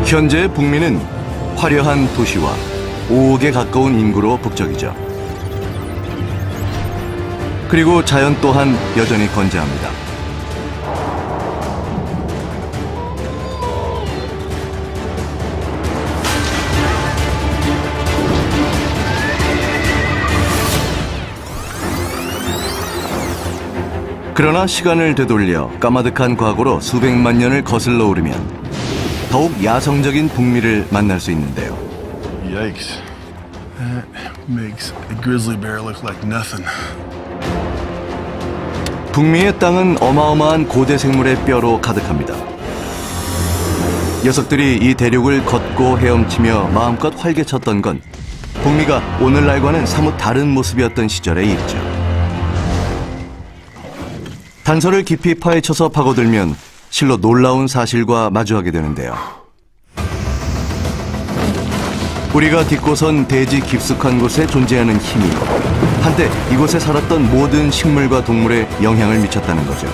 현재 북미는 화려한 도시와 5억에 가까운 인구로 북적이죠. 그리고 자연 또한 여전히 건재합니다. 그러나 시간을 되돌려 까마득한 과거로 수백만 년을 거슬러 오르면 더욱 야성적인 북미를 만날 수 있는데요. Yikes. That makes a grizzly bear look like nothing. 북미의 땅은 어마어마한 고대 생물의 뼈로 가득합니다. 녀석들이 이 대륙을 걷고 헤엄치며 마음껏 활개쳤던 건 북미가 오늘날과는 사뭇 다른 모습이었던 시절의 일이죠. 단서를 깊이 파헤쳐서 파고들면 실로 놀라운 사실과 마주하게 되는데요. 우리가 딛고선 대지 깊숙한 곳에 존재하는 힘이 한때 이곳에 살았던 모든 식물과 동물에 영향을 미쳤다는 거죠.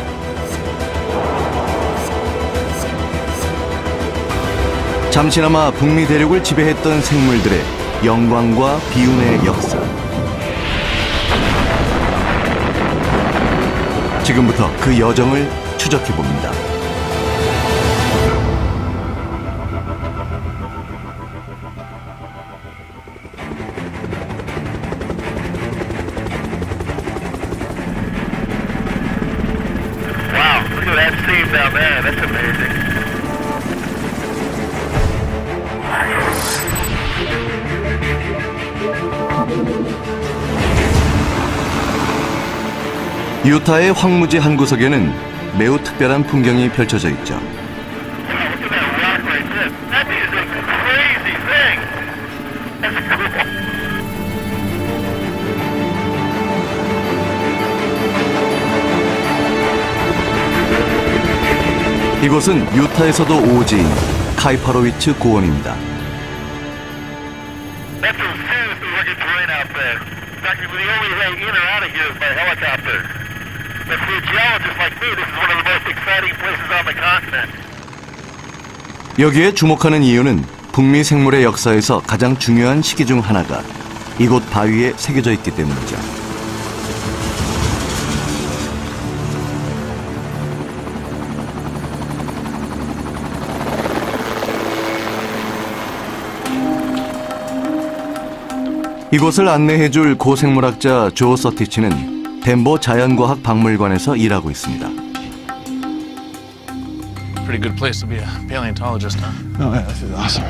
잠시나마 북미 대륙을 지배했던 생물들의 영광과 비운의 역사. 지금부터 그 여정을 추적해봅니다. Wow, look at that scene down there. That's amazing. 유타의 황무지 한 구석에는 매우 특별한 풍경이 펼쳐져 있죠. Wow, look at that rock right there. That is a crazy thing. That's cool. 이곳은 유타에서도 오지인 카이파로위츠 고원입니다. That's a seriously rugged terrain out there. In fact, the only way in or out of here is by helicopter. But for a geologist like me, this is one of the most exciting places on the continent. 여기에 주목하는 이유는 북미 생물의 역사에서 가장 중요한 시기 중 하나가 이곳 바위에 새겨져 있기 때문이죠. 이곳을 안내해줄 고생물학자 조 서티치는 덴버 자연과학 박물관에서 일하고 있습니다. Pretty good place to be a paleontologist, huh? Oh, yeah, this is awesome.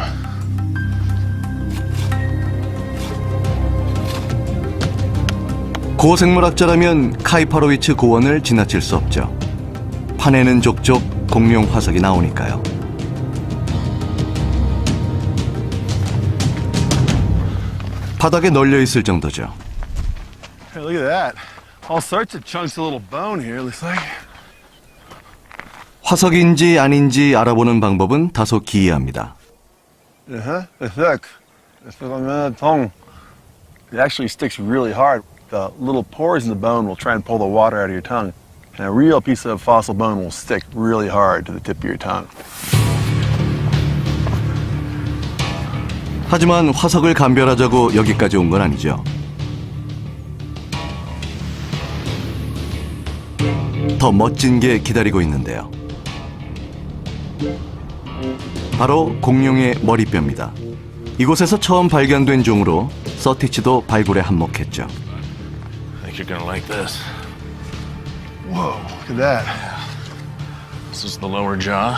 고생물학자라면 카이파로위츠 고원을 지나칠 수 없죠. 판에는 족족 공룡 화석이 나오니까요. 바닥에 널려 있을 정도죠. Hey, look at that. All sorts of chunks of little bone here, it looks like. 화석인지 아닌지 알아보는 방법은 다소 기이합니다. Uh-huh. Look. It's like a tongue. It actually sticks really hard. The little pores in the bone will try and pull the water out of your tongue. And a real piece of fossil bone will stick really hard to the tip of your tongue. 하지만 화석을 감별하자고 여기까지 온 건 아니죠. 더 멋진 게 기다리고 있는데요. 바로 공룡의 머리뼈입니다. 이곳에서 처음 발견된 종으로 서티치도 발굴에 한몫했죠. I think you're gonna like this. Whoa, look at that. This is the lower jaw.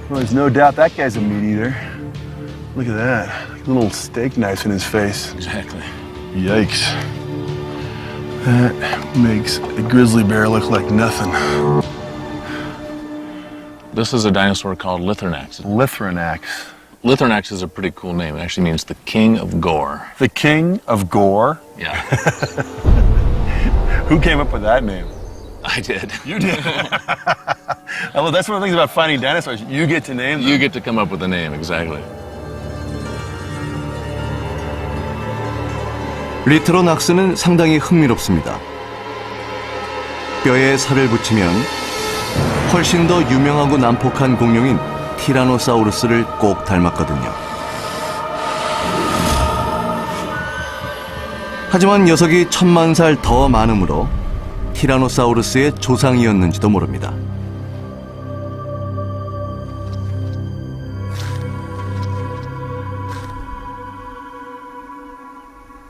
Well, there's no doubt that guy's a meat eater. Look at that. Little steak knife in his face. Exactly. Yikes. That makes a grizzly bear look like nothing. This is a dinosaur called Lithernax. Lithrinax. Lithernax is a pretty cool name. It actually means the king of gore. The king of gore? Yeah, Who came up with that name? I did. You did. Well, that's one of the things about finding dinosaurs. You get to name them. You get to come up with the name, exactly. 리트로낙스는 상당히 흥미롭습니다. 뼈에 살을 붙이면 훨씬 더 유명하고 난폭한 공룡인 티라노사우루스를 꼭 닮았거든요. 하지만 녀석이 1000만 살 더 많으므로 티라노사우루스의 조상이었는지도 모릅니다.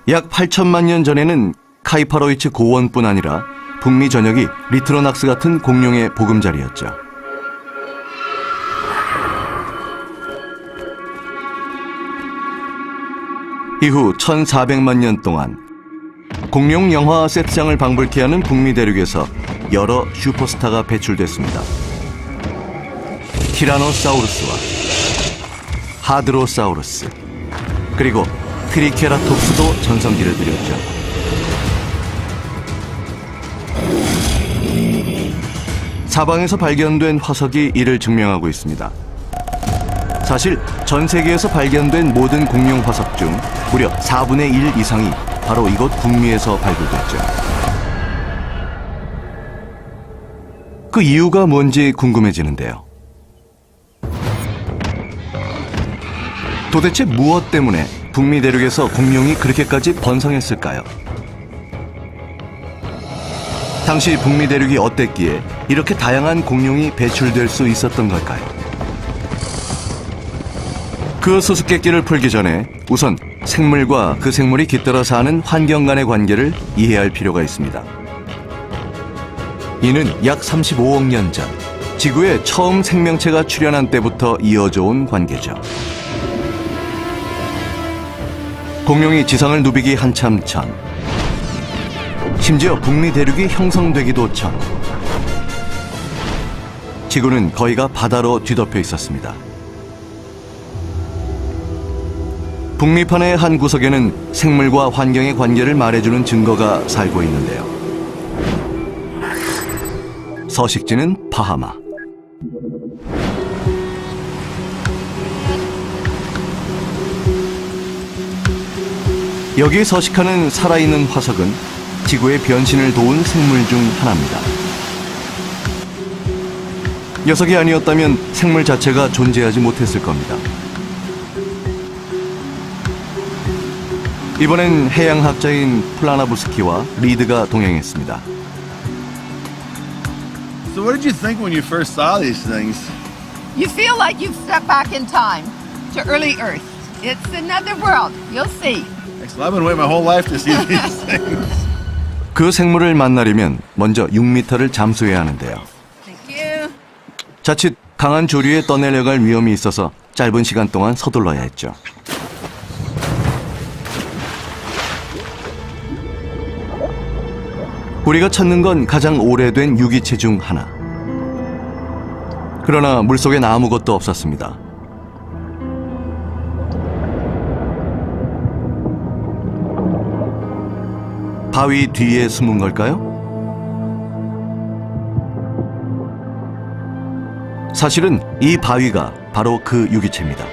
약 8천만 년 전에는 카이파로이츠 고원뿐 아니라 북미 전역이 리트로낙스 같은 공룡의 보금자리였죠. 이후 1400만 년 동안 공룡 영화 세트장을 방불케 하는 북미 대륙에서 여러 슈퍼스타가 배출됐습니다. 티라노사우루스와 하드로사우루스, 그리고 트리케라톱스도 전성기를 누렸죠. 사방에서 발견된 화석이 이를 증명하고 있습니다. 사실 전 세계에서 발견된 모든 공룡 화석 중 무려 4분의 1 이상이 바로 이곳 북미에서 발굴됐죠. 그 이유가 뭔지 궁금해지는데요. 도대체 무엇 때문에 북미 대륙에서 공룡이 그렇게까지 번성했을까요? 당시 북미 대륙이 어땠기에 이렇게 다양한 공룡이 배출될 수 있었던 걸까요? 그 수수께끼를 풀기 전에 우선 생물과 그 생물이 깃들어 사는 환경 간의 관계를 이해할 필요가 있습니다. 이는 약 35억 년 전 지구에 처음 생명체가 출현한 때부터 이어져 온 관계죠. 공룡이 지상을 누비기 한참 전, 심지어 북미 대륙이 형성되기도 전, 지구는 거의가 바다로 뒤덮여 있었습니다. 북미판의 한 구석에는 생물과 환경의 관계를 말해주는 증거가 살고 있는데요. 서식지는 바하마. 여기 서식하는 살아있는 화석은 지구의 변신을 도운 생물 중 하나입니다. 녀석이 아니었다면 생물 자체가 존재하지 못했을 겁니다. 이번엔 해양학자인 플라나부스키와 리드가 동행했습니다. So what did you think when you first saw these things? You feel like you've stepped back in time to early Earth. It's another world. You'll see. Excellent. I've been waiting my whole life to see these things. 그 생물을 만나려면 먼저 6m를 잠수해야 하는데요. Thank you. 자칫 강한 조류에 떠내려갈 위험이 있어서 짧은 시간 동안 서둘러야 했죠. 우리가 찾는 건 가장 오래된 유기체 중 하나. 그러나 물속엔 아무것도 없었습니다. 바위 뒤에 숨은 걸까요? 사실은 이 바위가 바로 그 유기체입니다.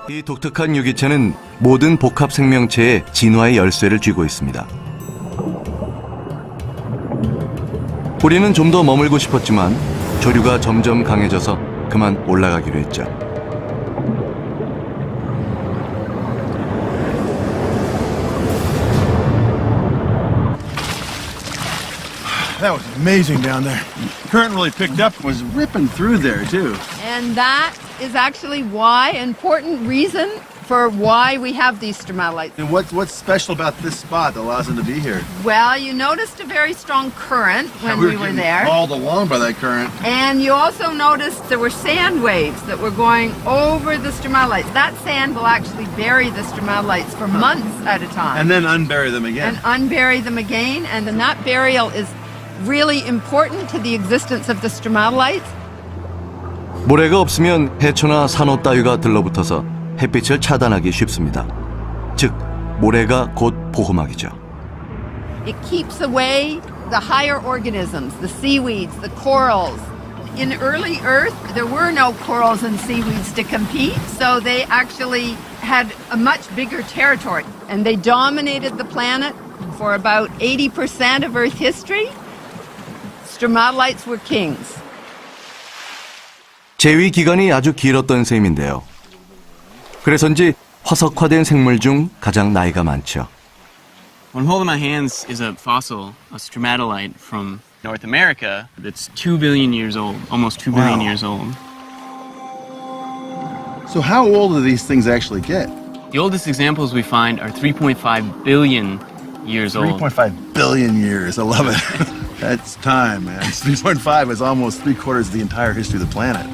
이 독특한 유기체는 모든 복합 생명체의 진화의 열쇠를 쥐고 있습니다. 우리는 좀 더 머물고 싶었지만 조류가 점점 강해져서 그만 올라가기로 했죠. That was amazing down there. Current really picked up and was ripping through there too. And that is actually why, important reason for why we have these stromatolites. And what's special about this spot that allows them to be here? Well, you noticed a very strong current when we were getting there. hauled along by that current. And you also noticed there were sand waves that were going over the stromatolites. That sand will actually bury the stromatolites for months at a time. And then unbury them again. And unbury them again. And then that burial is really important to the existence of the stromatolites. 모래가 없으면 해초나 산호 따위가 들러붙어서 햇빛을 차단하기 쉽습니다. 즉, 모래가 곧 보호막이죠. It keeps away the higher organisms, the seaweeds, the corals. In early Earth, there were no corals and seaweeds to compete, so they actually had a much bigger territory. And they dominated the planet for about 80% of Earth history. stromatolites were kings. 재위 기간이 아주 길었던 셈인데요. 그래서인지 화석화된 생물 중 가장 나이가 많죠. What I'm holding in my hands is a fossil, a stromatolite from North America that's 2 billion years old, almost 2 billion Wow. years old. So how old do these things actually get? The oldest examples we find are 3.5 billion years old. 3.5 billion years. I love it. That's time, man. 3.5 is almost 3/4 of the entire history of the planet.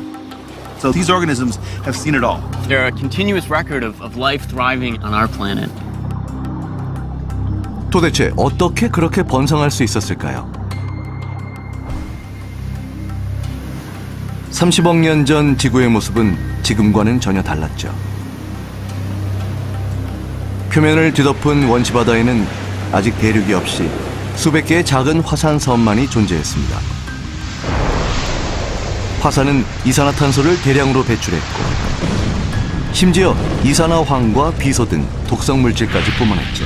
So these organisms have seen it all. They're a continuous record of life thriving on our planet. 도대체 어떻게 그렇게 번성할 수 있었을까요? 30억 년 전 지구의 모습은 지금과는 전혀 달랐죠. 표면을 뒤덮은 원시 바다에는 아직 대륙이 없이 수백 개의 작은 화산 섬만이 존재했습니다. 화산은 이산화탄소를 대량으로 배출했고 심지어 이산화황과 비소 등 독성 물질까지 뿜어냈죠.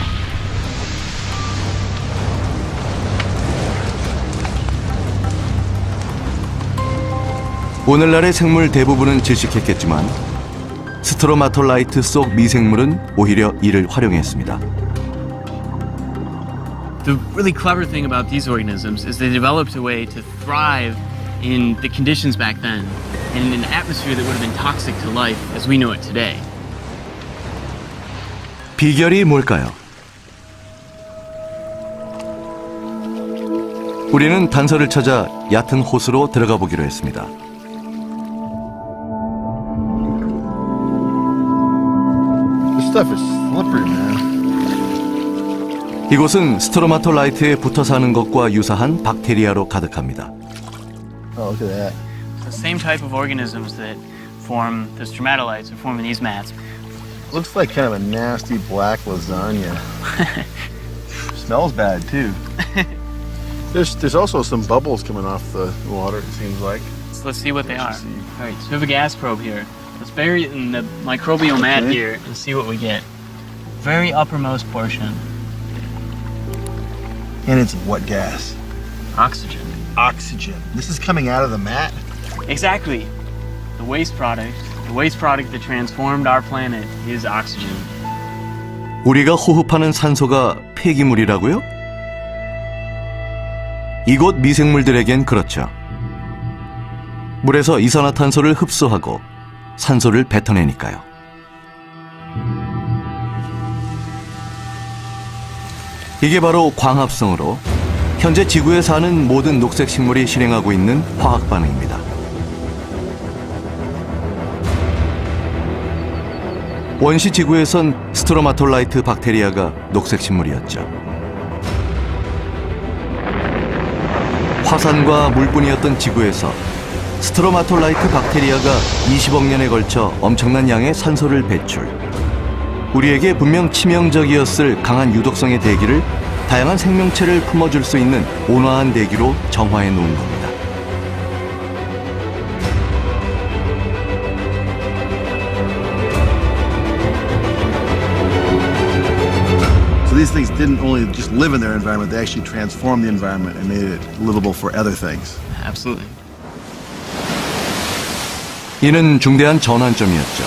오늘날의 생물 대부분은 질식했겠지만 스트로마톨라이트 속 미생물은 오히려 이를 활용했습니다. The really clever thing about these organisms is they developed a way to thrive in the conditions back then and in an atmosphere that would have been toxic to life as we know it today. 비결이 뭘까요? 우리는 단서를 찾아 얕은 호수로 들어가 보기로 했습니다. This stuff is slippery, man. 이곳은 스트로마톨라이트에 붙어 사는 것과 유사한 박테리아로 가득합니다. Oh, look at that. The same type of organisms that form the stromatolites are forming these mats. Looks like kind of a nasty black lasagna. Smells bad too. There's also some bubbles coming off the water, it seems like. So let's see what they are. See. All right, so we have a gas probe here. Let's bury it in the microbial mat Okay. here and see what we get. Very uppermost portion, And it's what gas? oxygen. Oxygen. This is coming out of the mat? Exactly. The waste product that transformed our planet is oxygen. 우리가 호흡하는 산소가 폐기물이라고요? 이곳 미생물들에겐 그렇죠. 물에서 이산화탄소를 흡수하고 산소를 뱉어내니까요. 이게 바로 광합성으로 현재 지구에 사는 모든 녹색 식물이 실행하고 있는 화학 반응입니다. 원시 지구에선 스트로마톨라이트 박테리아가 녹색 식물이었죠. 화산과 물뿐이었던 지구에서 스트로마톨라이트 박테리아가 20억 년에 걸쳐 엄청난 양의 산소를 배출. 우리에게 분명 치명적이었을 강한 유독성의 대기를 다양한 생명체를 품어줄 수 있는 온화한 대기로 정화해 놓은 겁니다. So these things didn't only just live in their environment, they actually transformed the environment and made it livable for other things. Absolutely. 이는 중대한 전환점이었죠.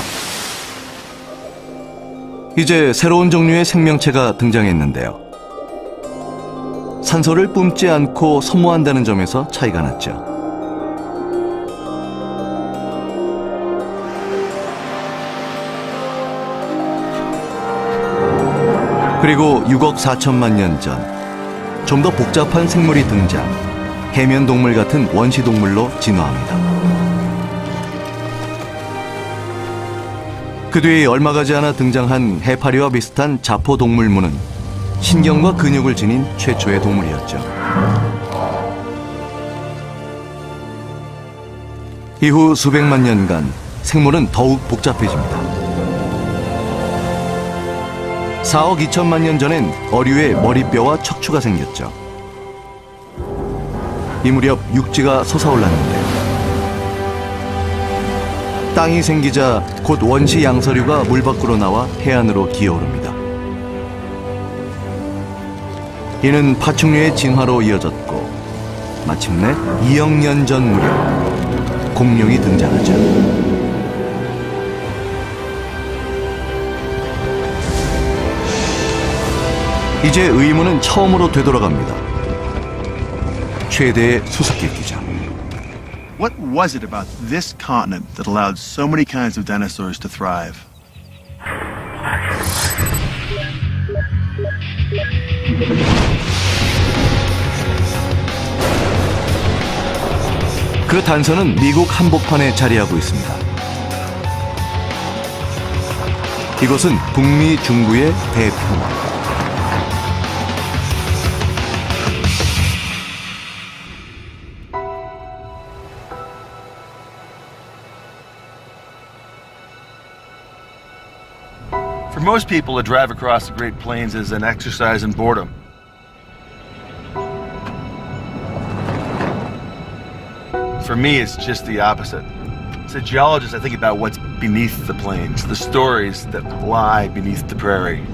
이제 새로운 종류의 생명체가 등장했는데요. 산소를 뿜지 않고 소모한다는 점에서 차이가 났죠. 그리고 6억 4천만 년 전, 좀 더 복잡한 생물이 등장, 해면 동물 같은 원시 동물로 진화합니다. 그 뒤에 얼마 가지 않아 등장한 해파리와 비슷한 자포 동물무는 신경과 근육을 지닌 최초의 동물이었죠. 이후 수백만 년간 생물은 더욱 복잡해집니다. 4억 2천만 년 전엔 어류에 머리뼈와 척추가 생겼죠. 이 무렵 육지가 솟아올랐는데요. 땅이 생기자 곧 원시 양서류가 물 밖으로 나와 해안으로 기어오릅니다. 이는 파충류의 진화로 이어졌고 마침내 2억 년 전 무렵 공룡이 등장하죠. 이제 의문은 처음으로 되돌아갑니다. 최대의 수수께끼죠. What was it about this continent that allowed so many kinds of dinosaurs to thrive? 그 단서는 미국 한복판에 자리하고 있습니다. 이곳은 북미 중부의 대평원. For most people, a drive across the Great Plains is an exercise in boredom. For me, it's just the opposite. As a geologist, I think about what's beneath the plains, the stories that lie beneath the prairie.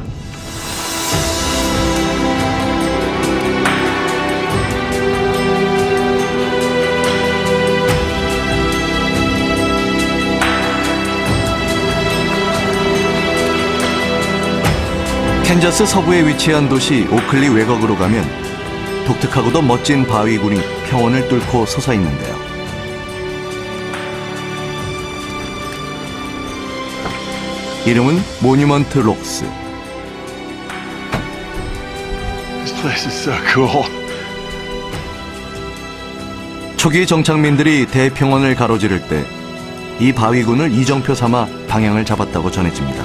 캔자스 서부에 위치한 도시 오클리 외곽으로 가면 독특하고도 멋진 바위군이 평원을 뚫고 솟아 있는데요. 이름은 모뉴먼트 록스. This place is so cool. 초기 정착민들이 대평원을 가로지를 때 이 바위군을 이정표 삼아 방향을 잡았다고 전해집니다.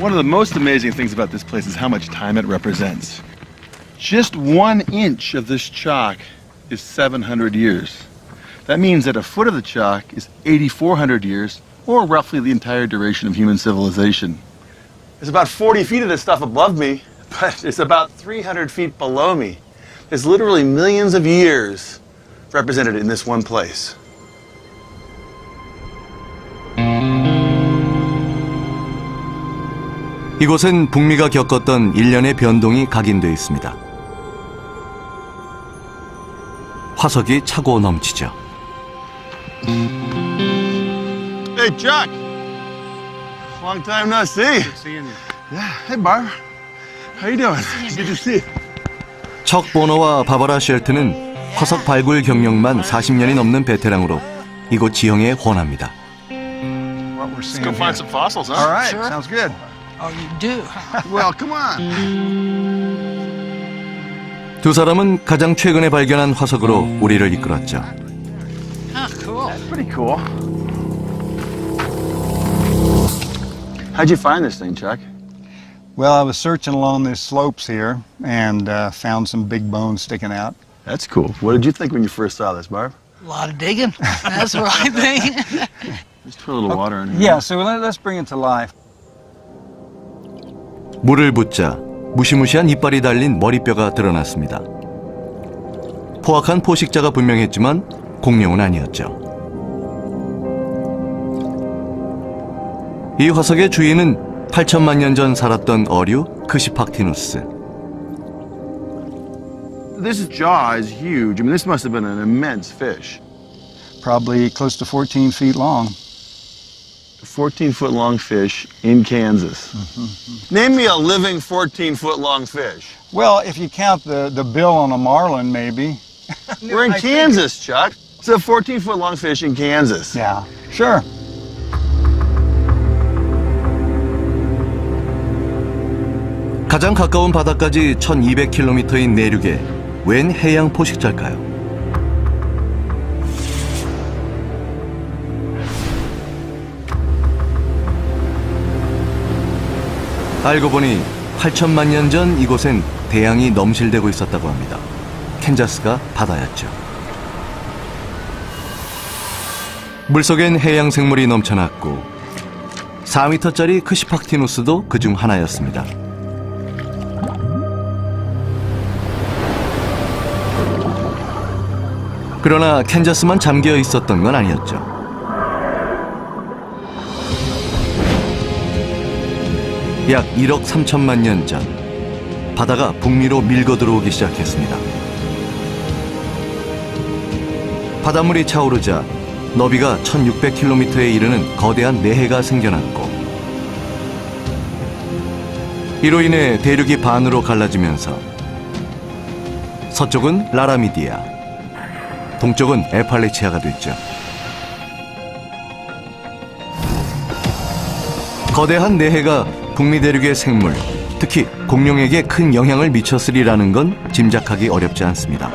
One of the most amazing things about this place is how much time it represents. Just 1 inch of this chalk is 700 years. That means that a foot of the chalk is 8,400 years, or roughly the entire duration of human civilization. There's about 40 feet of this stuff above me, but it's about 300 feet below me. There's literally millions of years represented in this one place. 이곳은 북미가 겪었던 일련의 변동이 각인되어 있습니다. 화석이 차고 넘치죠. Hey, Chuck. Long time no see. Good seeing you. Yeah. Hey, Barb. How you doing? Good to see you. 척 보너와 바바라 쉘트는 화석 발굴 경력만 40년이 넘는 베테랑으로 이곳 지형에 헌합니다. Let's go find some fossils, huh? All right. Sounds good. Oh, you do? Well, come on. 두 사람은 가장 최근에 발견한 화석으로 우리를 이끌었죠. Oh, cool. Pretty cool. How'd you find this thing, Chuck? Well, I was searching along these slopes here and found some big bones sticking out. That's cool. What did you think when you first saw this, Barb? A lot of digging. That's what I think. Just put a little water in here. Yeah, so let's bring it to life. 물을 붓자 무시무시한 이빨이 달린 머리뼈가 드러났습니다. 포악한 포식자가 분명했지만 공룡은 아니었죠. 이 화석의 주인은 8천만 년 전 살았던 어류 크시팍티누스. This jaw is huge. I mean, this must have been an immense fish. Probably close to 14 feet long. 14-foot long fish in Kansas. Name me a living 14-foot long fish. Well, if you count the bill on a marlin, maybe. We're in Kansas, Chuck. It's a 14-foot long fish in Kansas. Yeah, sure. 가장 가까운 바다까지 1200km인 내륙에 웬 해양 포식자일까요? 알고 보니 8천만 년 전 이곳엔 대양이 넘실대고 있었다고 합니다. 캔자스가 바다였죠. 물속엔 해양 생물이 넘쳐났고 4m짜리 크시팍티누스도 그중 하나였습니다. 그러나 캔자스만 잠겨 있었던 건 아니었죠. 약 1억 3천만 년 전, 바다가 북미로 밀고 들어오기 시작했습니다. 바닷물이 차오르자 너비가 1600km에 이르는 거대한 내해가 생겨났고, 이로 인해 대륙이 반으로 갈라지면서 서쪽은 라라미디아, 동쪽은 에팔레치아가 됐죠. 거대한 내해가 북미 대륙의 생물, 특히 공룡에게 큰 영향을 미쳤으리라는 건 짐작하기 어렵지 않습니다.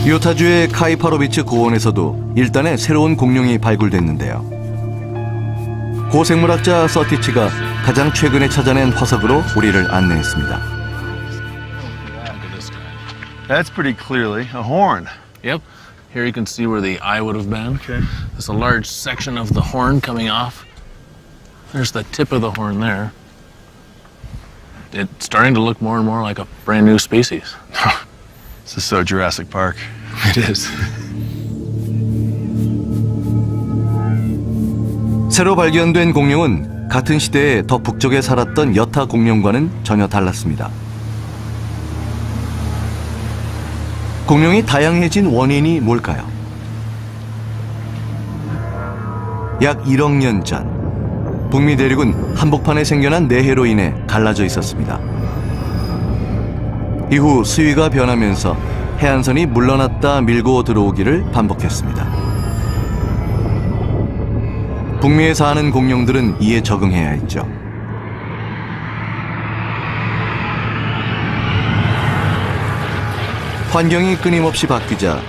유타주의 카이파로비츠 고원에서도 일단의 새로운 공룡이 발굴됐는데요. 고생물학자 서티치가 가장 최근에 찾아낸 화석으로 우리를 안내했습니다. That's pretty clearly a horn. Yep. Here you can see where the eye would have been. Okay. There's a large section of the horn coming off. There's the tip of the horn there. It's starting to look more and more like a brand new species. This is so Jurassic Park. It is. 새로 발견된 공룡은 같은 시대에 더 북쪽에 살았던 여타 공룡과는 전혀 달랐습니다. 공룡이 다양해진 원인이 뭘까요? 약 1억 년 전, 북미 대륙은 한복판에 생겨난 내해로 인해 갈라져 있었습니다. 이후 수위가 변하면서 해안선이 물러났다 밀고 들어오기를 반복했습니다. 북미에 사는 공룡들은 이에 적응해야 했죠. 환경이 끊임없이 바뀌자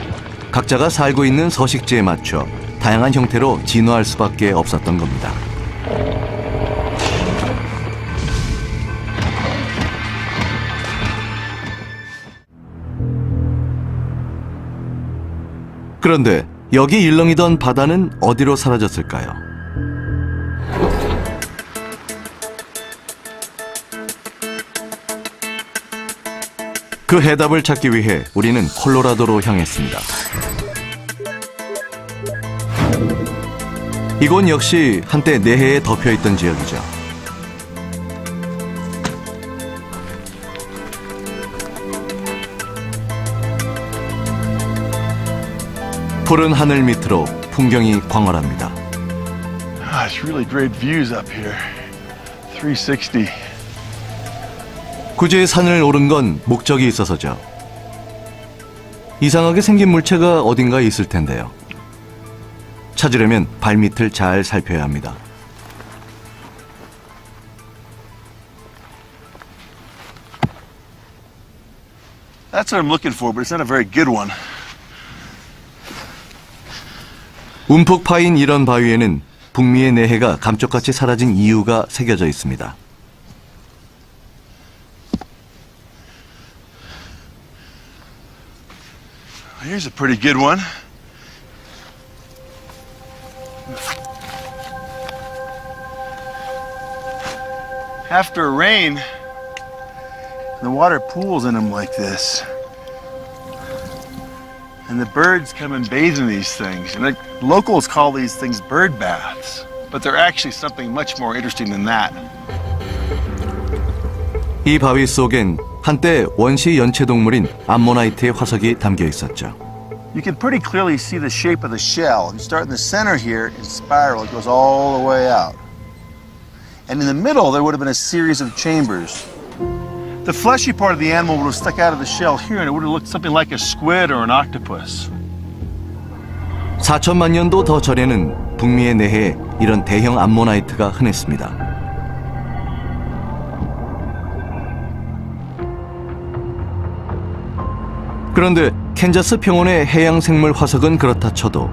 각자가 살고 있는 서식지에 맞춰 다양한 형태로 진화할 수밖에 없었던 겁니다. 그런데 여기 일렁이던 바다는 어디로 사라졌을까요? 그 해답을 찾기 위해 우리는 콜로라도로 향했습니다. 이곳 역시 한때 내해에 덮여있던 지역이죠. 푸른 하늘 밑으로 풍경이 광활합니다. It's really great views up here. 360. 구제의 산을 오른 건 목적이 있어서죠. 이상하게 생긴 물체가 어딘가에 있을 텐데요. 찾으려면 발밑을 잘 살펴야 합니다. That's what I'm looking for, but it's not a very good one. 움푹 파인 이런 바위에는 북미의 내해가 감쪽같이 사라진 이유가 새겨져 있습니다. Here's a pretty good one. After a rain, the water pools in them like this. And the birds come and bathe in these things. And the locals call these things bird baths. But they're actually something much more interesting than that. 이 바위 속엔 한때 원시 연체동물인 암모나이트의 화석이 담겨 있었죠. You can pretty clearly see the shape of the shell. You start in the center here and spiral. It goes all the way out. And in the middle, there would have been a series of chambers. The fleshy part of the animal would have stuck out of the shell here, and it would have looked something like a squid or an octopus. 4천만 년도 더 전에는 북미의 내해에 이런 대형 암모나이트가 흔했습니다. 그런데 캔자스 평원의 해양생물 화석은 그렇다 쳐도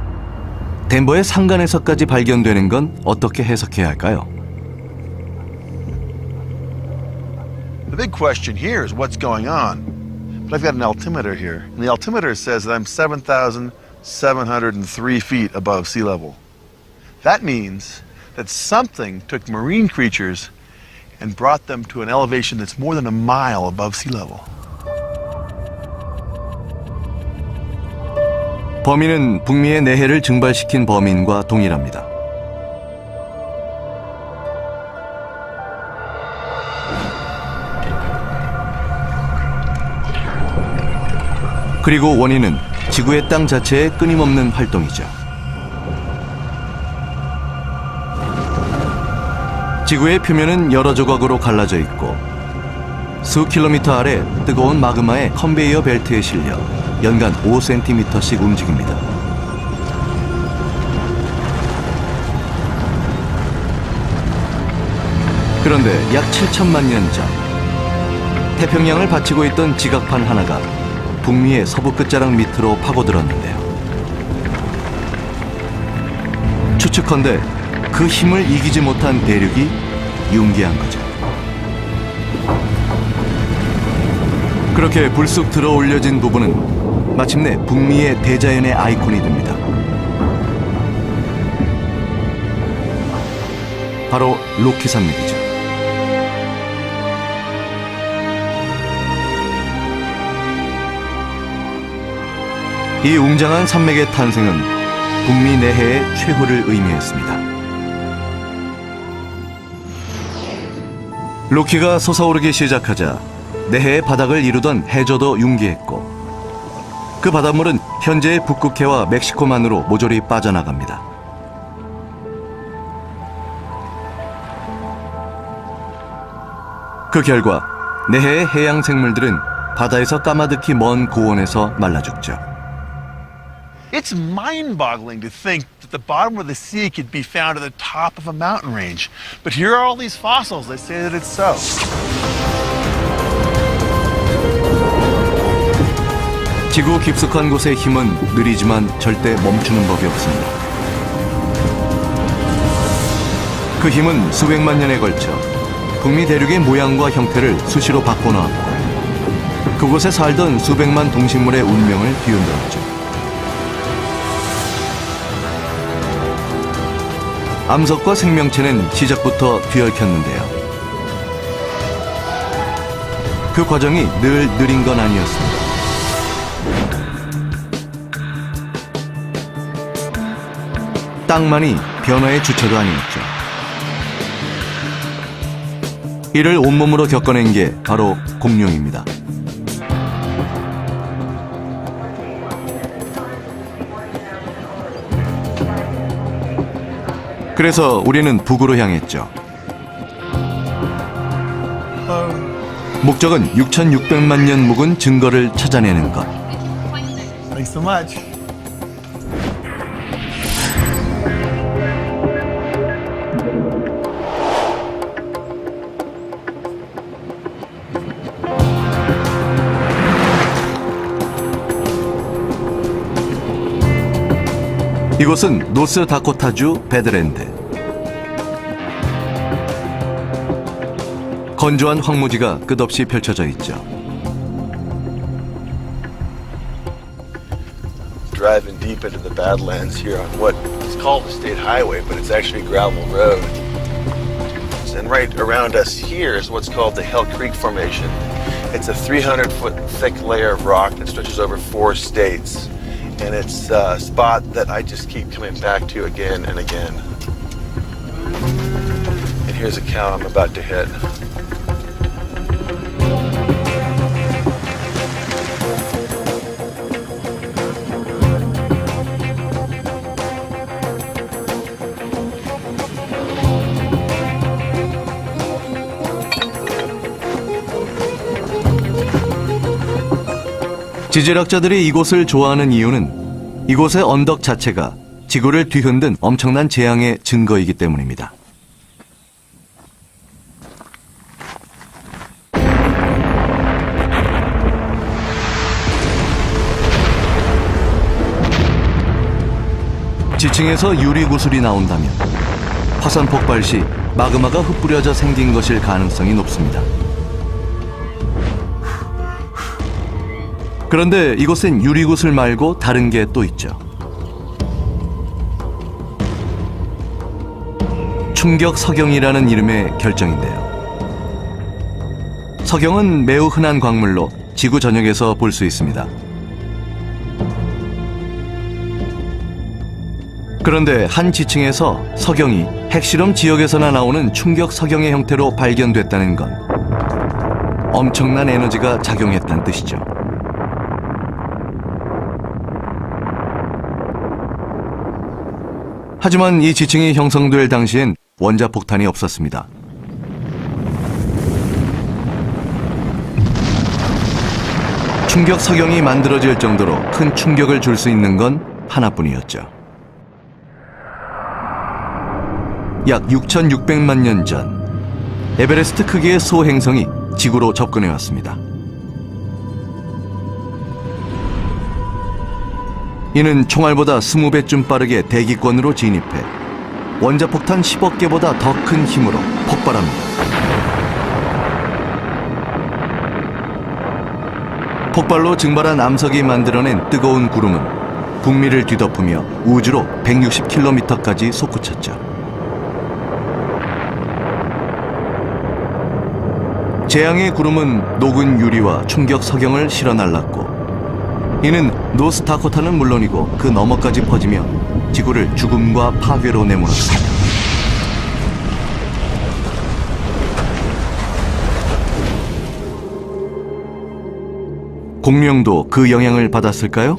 덴버의 산간에서까지 발견되는 건 어떻게 해석해야 할까요? The big question here is what's going on. But I've got an altimeter here, and the altimeter says that I'm 7,400 703 feet above sea level. That means that something took marine creatures and brought them to an elevation that's more than a mile above sea level. 범인은 북미의 내해를 증발시킨 범인과 동일합니다. 그리고 원인은 지구의 땅 자체의 끊임없는 활동이죠. 지구의 표면은 여러 조각으로 갈라져 있고 수 킬로미터 아래 뜨거운 마그마의 컨베이어 벨트에 실려 연간 5cm씩 움직입니다. 그런데 약 7천만 년 전 태평양을 받치고 있던 지각판 하나가 북미의 서부 끝자락 밑으로 파고들었는데요. 추측컨대 그 힘을 이기지 못한 대륙이 융기한 거죠. 그렇게 불쑥 들어 올려진 부분은 마침내 북미의 대자연의 아이콘이 됩니다. 바로 로키 산맥이죠. 이 웅장한 산맥의 탄생은 북미 내해의 최후를 의미했습니다. 로키가 솟아오르기 시작하자 내해의 바닥을 이루던 해저도 융기했고 그 바닷물은 현재의 북극해와 멕시코만으로 모조리 빠져나갑니다. 그 결과 내해의 해양 생물들은 바다에서 까마득히 먼 고원에서 말라 죽죠. It's mind-boggling to think that the bottom of the sea could be found at the top of a mountain range. But here are all these fossils that say that it's so. 지구 깊숙한 곳의 힘은 느리지만 절대 멈추는 법이 없습니다. 그 힘은 수백만 년에 걸쳐 북미 대륙의 모양과 형태를 수시로 바꿔놓았고 그곳에 살던 수백만 동식물의 운명을 뒤흔들었죠. 암석과 생명체는 시작부터 뒤얽혔는데요. 그 과정이 늘 느린 건 아니었습니다. 땅만이 변화의 주체도 아니었죠. 이를 온몸으로 겪어낸 게 바로 공룡입니다. 그래서 우리는 북으로 향했죠. 목적은 6,600만 년 묵은 증거를 찾아내는 것. Thanks so much. 이곳은 노스다코타주 배드랜드. 건조한 황무지가 끝없이 펼쳐져 있죠. Driving deep into the Badlands here on what is called a state highway, but it's actually a gravel road. And right around us here is what's called the Hell Creek Formation. It's a 300-foot thick layer of rock that stretches over 4 states. And it's a spot that I just keep coming back to again and again. And here's a cow I'm about to hit. 지질학자들이 이곳을 좋아하는 이유는 이곳의 언덕 자체가 지구를 뒤흔든 엄청난 재앙의 증거이기 때문입니다. 지층에서 유리 구슬이 나온다면 화산 폭발 시 마그마가 흩뿌려져 생긴 것일 가능성이 높습니다. 그런데 이곳엔 유리구슬 말고 다른 게 또 있죠. 충격 석영이라는 이름의 결정인데요. 석영은 매우 흔한 광물로 지구 전역에서 볼 수 있습니다. 그런데 한 지층에서 석영이 핵실험 지역에서나 나오는 충격 석영의 형태로 발견됐다는 건 엄청난 에너지가 작용했다는 뜻이죠. 하지만 이 지층이 형성될 당시엔 원자폭탄이 없었습니다. 충격 석영이 만들어질 정도로 큰 충격을 줄 수 있는 건 하나뿐이었죠. 약 6,600만 년 전, 에베레스트 크기의 소행성이 지구로 접근해 왔습니다. 이는 총알보다 20배쯤 빠르게 대기권으로 진입해 원자폭탄 10억 개보다 더 큰 힘으로 폭발합니다. 폭발로 증발한 암석이 만들어낸 뜨거운 구름은 북미를 뒤덮으며 우주로 160km까지 솟구쳤죠. 재앙의 구름은 녹은 유리와 충격 석영을 실어 날랐고, 이는 노스다코타는 물론이고 그 너머까지 퍼지며 지구를 죽음과 파괴로 내몰았습니다. 공룡도 그 영향을 받았을까요?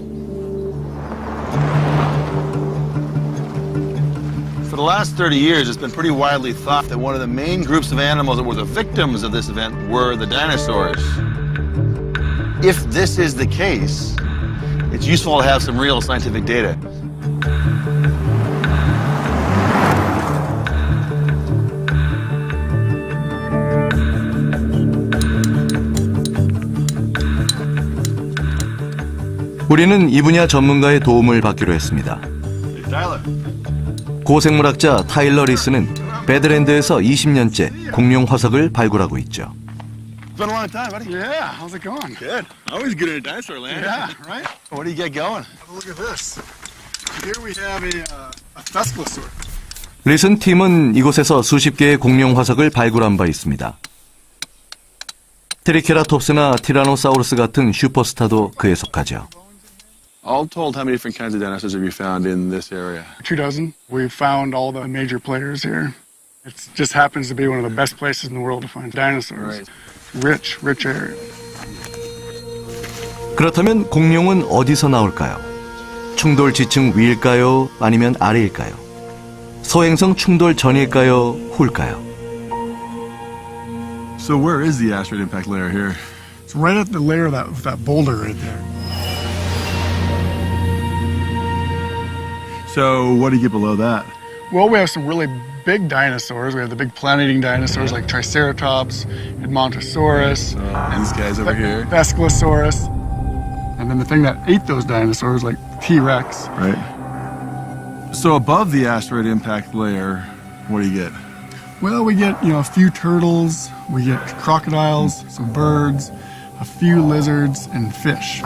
For the last 30 years, it's been pretty widely thought that one of the main groups of animals that were the victims of this event were the dinosaurs. If this is the case, it's useful to have some real scientific data. 우리는 이 분야 전문가의 도움을 받기로 했습니다. 고생물학자 타일러 리스는 배드랜드에서 20년째 공룡 화석을 발굴하고 있죠. It's been a long time, buddy. Yeah, how's it going? Good. Always good in a dinosaur land. Yeah, right? What do you get going? Look at this. Here we have a Thescelosaur. 리슨 팀은 이곳에서 수십 개의 공룡 화석을 발굴한 바 있습니다. 트리케라톱스나 티라노사우루스 같은 슈퍼스타도 그에 속하죠. All told, how many different kinds of dinosaurs have you found in this area? 24. We've found all the major players here. It just happens to be one of the best places in the world to find dinosaurs. Rich area. 그렇다면 공룡은 어디서 나올까요? 충돌 지층 위일까요? 아니면 아래일까요? 소행성 충돌 전일까요? 후일까요? So where is the asteroid impact layer here? It's right at the layer of that boulder right there. So what do you get below that? Well, we have some really big dinosaurs. We have the big plant-eating dinosaurs like Triceratops, Edmontosaurus, And these guys over here. Thescelosaurus. And then the thing that ate those dinosaurs, like T-Rex. Right. So above the asteroid impact layer, what do you get? Well, we get, a few turtles, we get crocodiles, some birds, a few lizards, and fish.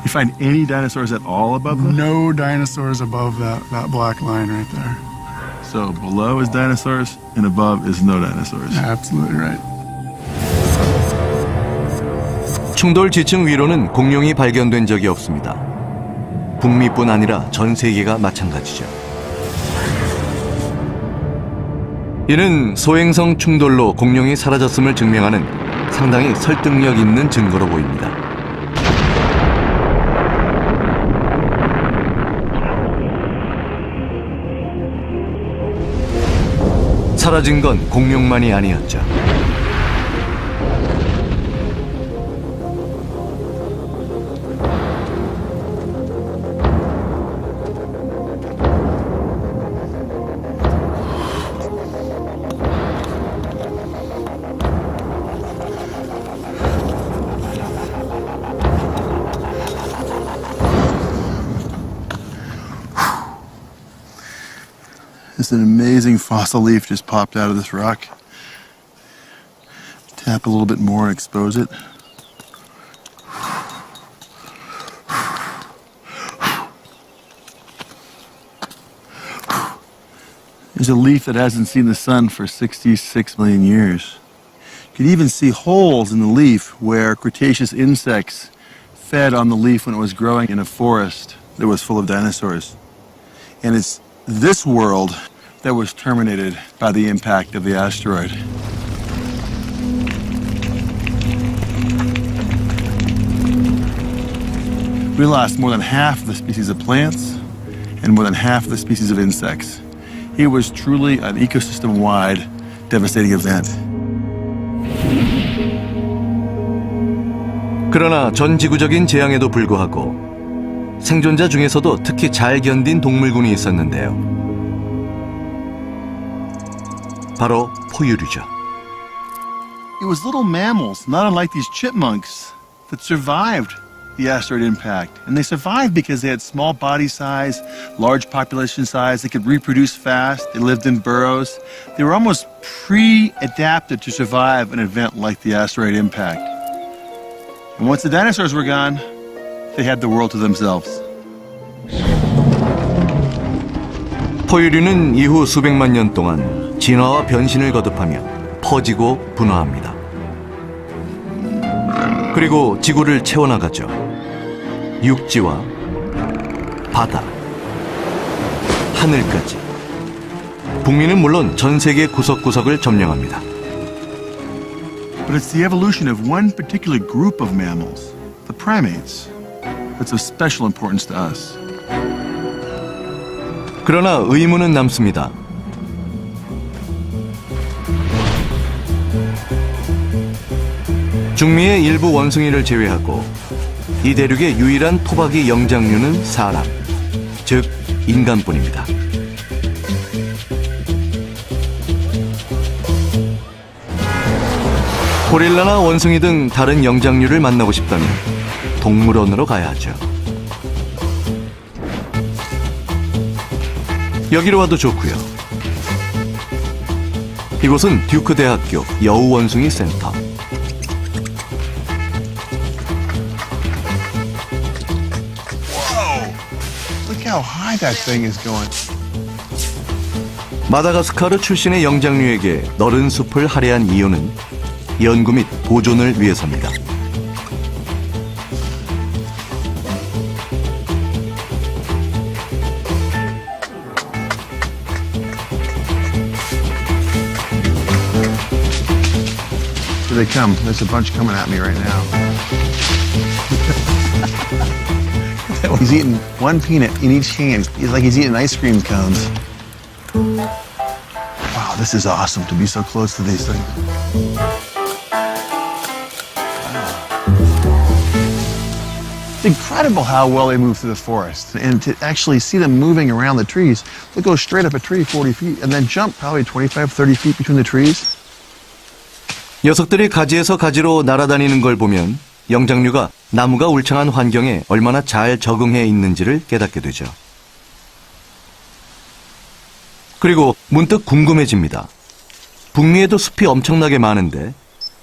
You find any dinosaurs at all above them? No dinosaurs above that black line right there. So below is dinosaurs and above is no dinosaurs. Absolutely right. 충돌 지층 위로는 공룡이 발견된 적이 없습니다. 북미뿐 아니라 전 세계가 마찬가지죠. 이는 소행성 충돌로 공룡이 사라졌음을 증명하는 상당히 설득력 있는 증거로 보입니다. 사라진 건 공룡만이 아니었죠. This an amazing fossil leaf just popped out of this rock. Tap a little bit more and expose it. There's a leaf that hasn't seen the sun for 66 million years. You could even see holes in the leaf where Cretaceous insects fed on the leaf when it was growing in a forest that was full of dinosaurs. And it's this world that was terminated by the impact of the asteroid. We lost more than half of the species of plants and more than half of the species of insects. It was truly an ecosystem-wide devastating event. 그러나 전 지구적인 재앙에도 불구하고 생존자 중에서도 특히 잘 견딘 동물군이 있었는데요. 바로 포유류죠. It was little mammals, not unlike these chipmunks, that survived the asteroid impact. And they survived because they had small body size, large population size, they could reproduce fast, they lived in burrows. They were almost pre-adapted to survive an event like the asteroid impact. And once the dinosaurs were gone, they had the world to themselves. 포유류는 이후 수백만 년 동안 진화와 변신을 거듭하며 퍼지고 분화합니다. 그리고 지구를 채워나가죠. 육지와 바다, 하늘까지. 북미는 물론 전 세계 구석구석을 점령합니다. But it's the evolution of one particular group of mammals, the primates, that's of special importance to us. 그러나 의문은 남습니다. 중미의 일부 원숭이를 제외하고 이 대륙의 유일한 토박이 영장류는 사람, 즉 인간뿐입니다. 고릴라나 원숭이 등 다른 영장류를 만나고 싶다면 동물원으로 가야 하죠. 여기로 와도 좋고요. 이곳은 듀크 대학교 여우 원숭이 센터. Look how high that thing is going. 마다가스카르 출신의 영장류에게 너른 숲을 할애한 이유는 연구 및 보존을 위해서입니다. Here they come. There's a bunch coming at me right now. He's eating one peanut in each hand. He's like he's eating ice cream cones. Wow, this is awesome to be so close to these things. It's incredible how well they move through the forest. And to actually see them moving around the trees, they'll go straight up a tree 40 feet and then jump probably 25, 30 feet between the trees. 녀석들이 가지에서 가지로 날아다니는 걸 보면 영장류가 나무가 울창한 환경에 얼마나 잘 적응해 있는지를 깨닫게 되죠. 그리고 문득 궁금해집니다. 북미에도 숲이 엄청나게 많은데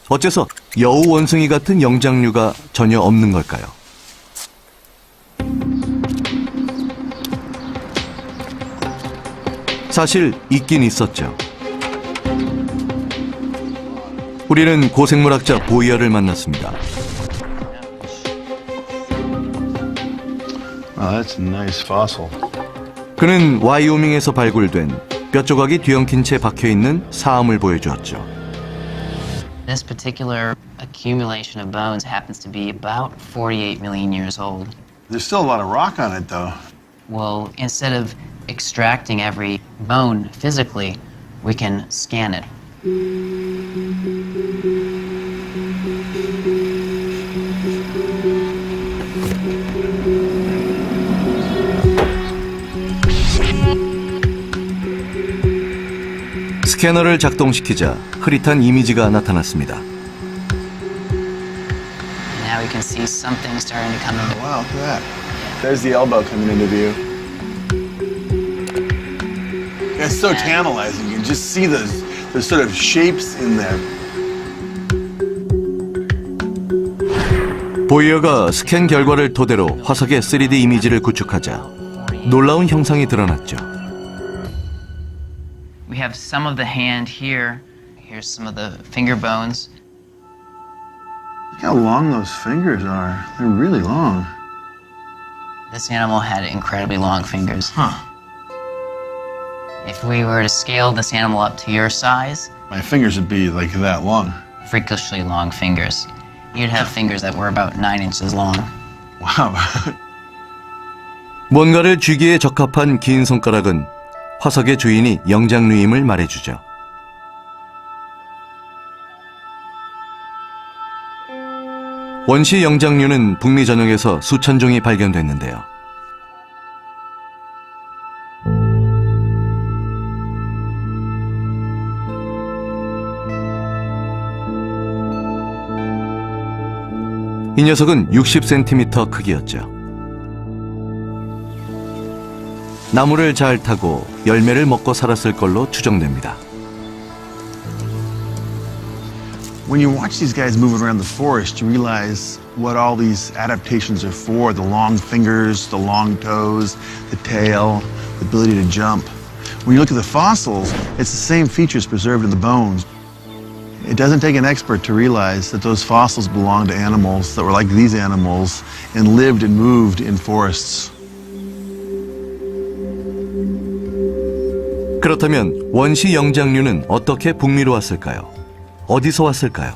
어째서 여우 원숭이 같은 영장류가 전혀 없는 걸까요? 사실 있긴 있었죠. 우리는 고생물학자 보이어를 만났습니다. Wow, that's a nice fossil. 그는 와이오밍에서 발굴된 뼈조각이 뒤엉킨 채 박혀있는 사암을 보여주었죠. This particular accumulation of bones happens to be about 48 million years old. There's still a lot of rock on it, though. Well, instead of extracting every bone physically, we can scan it. 스캐너를 작동시키자 흐릿한 이미지가 나타났습니다. Now we can see something starting to come in. Wow, look at that. There's the elbow coming into view. It's so tantalizing. You can just see the sort of shapes in there. 보이어가 스캔 결과를 토대로 화석의 3D 이미지를 구축하자 놀라운 형상이 드러났죠. We have some of the hand here. Here's some of the finger bones. Look how long those fingers are. They're really long. This animal had incredibly long fingers. Huh. If we were to scale this animal up to your size, My fingers would be like that long. freakishly long fingers. You'd have fingers that were about 9 inches long. Wow. 뭔가를 쥐기에 적합한 긴 손가락은 화석의 주인이 영장류임을 말해주죠. 원시 영장류는 북미 전역에서 수천 종이 발견됐는데요. 이 녀석은 60cm 크기였죠. 나무를 잘 타고 열매를 먹고 살았을 걸로 추정됩니다. When you watch these guys moving around the forest, you realize what all these adaptations are for. The long fingers, the long toes, the tail, the ability to jump. When you look at the fossils, it's the same features preserved in the bones. It doesn't take an expert to realize that those fossils belong to animals that were like these animals and lived and moved in forests. 그렇다면 원시 영장류는 어떻게 북미로 왔을까요? 어디서 왔을까요?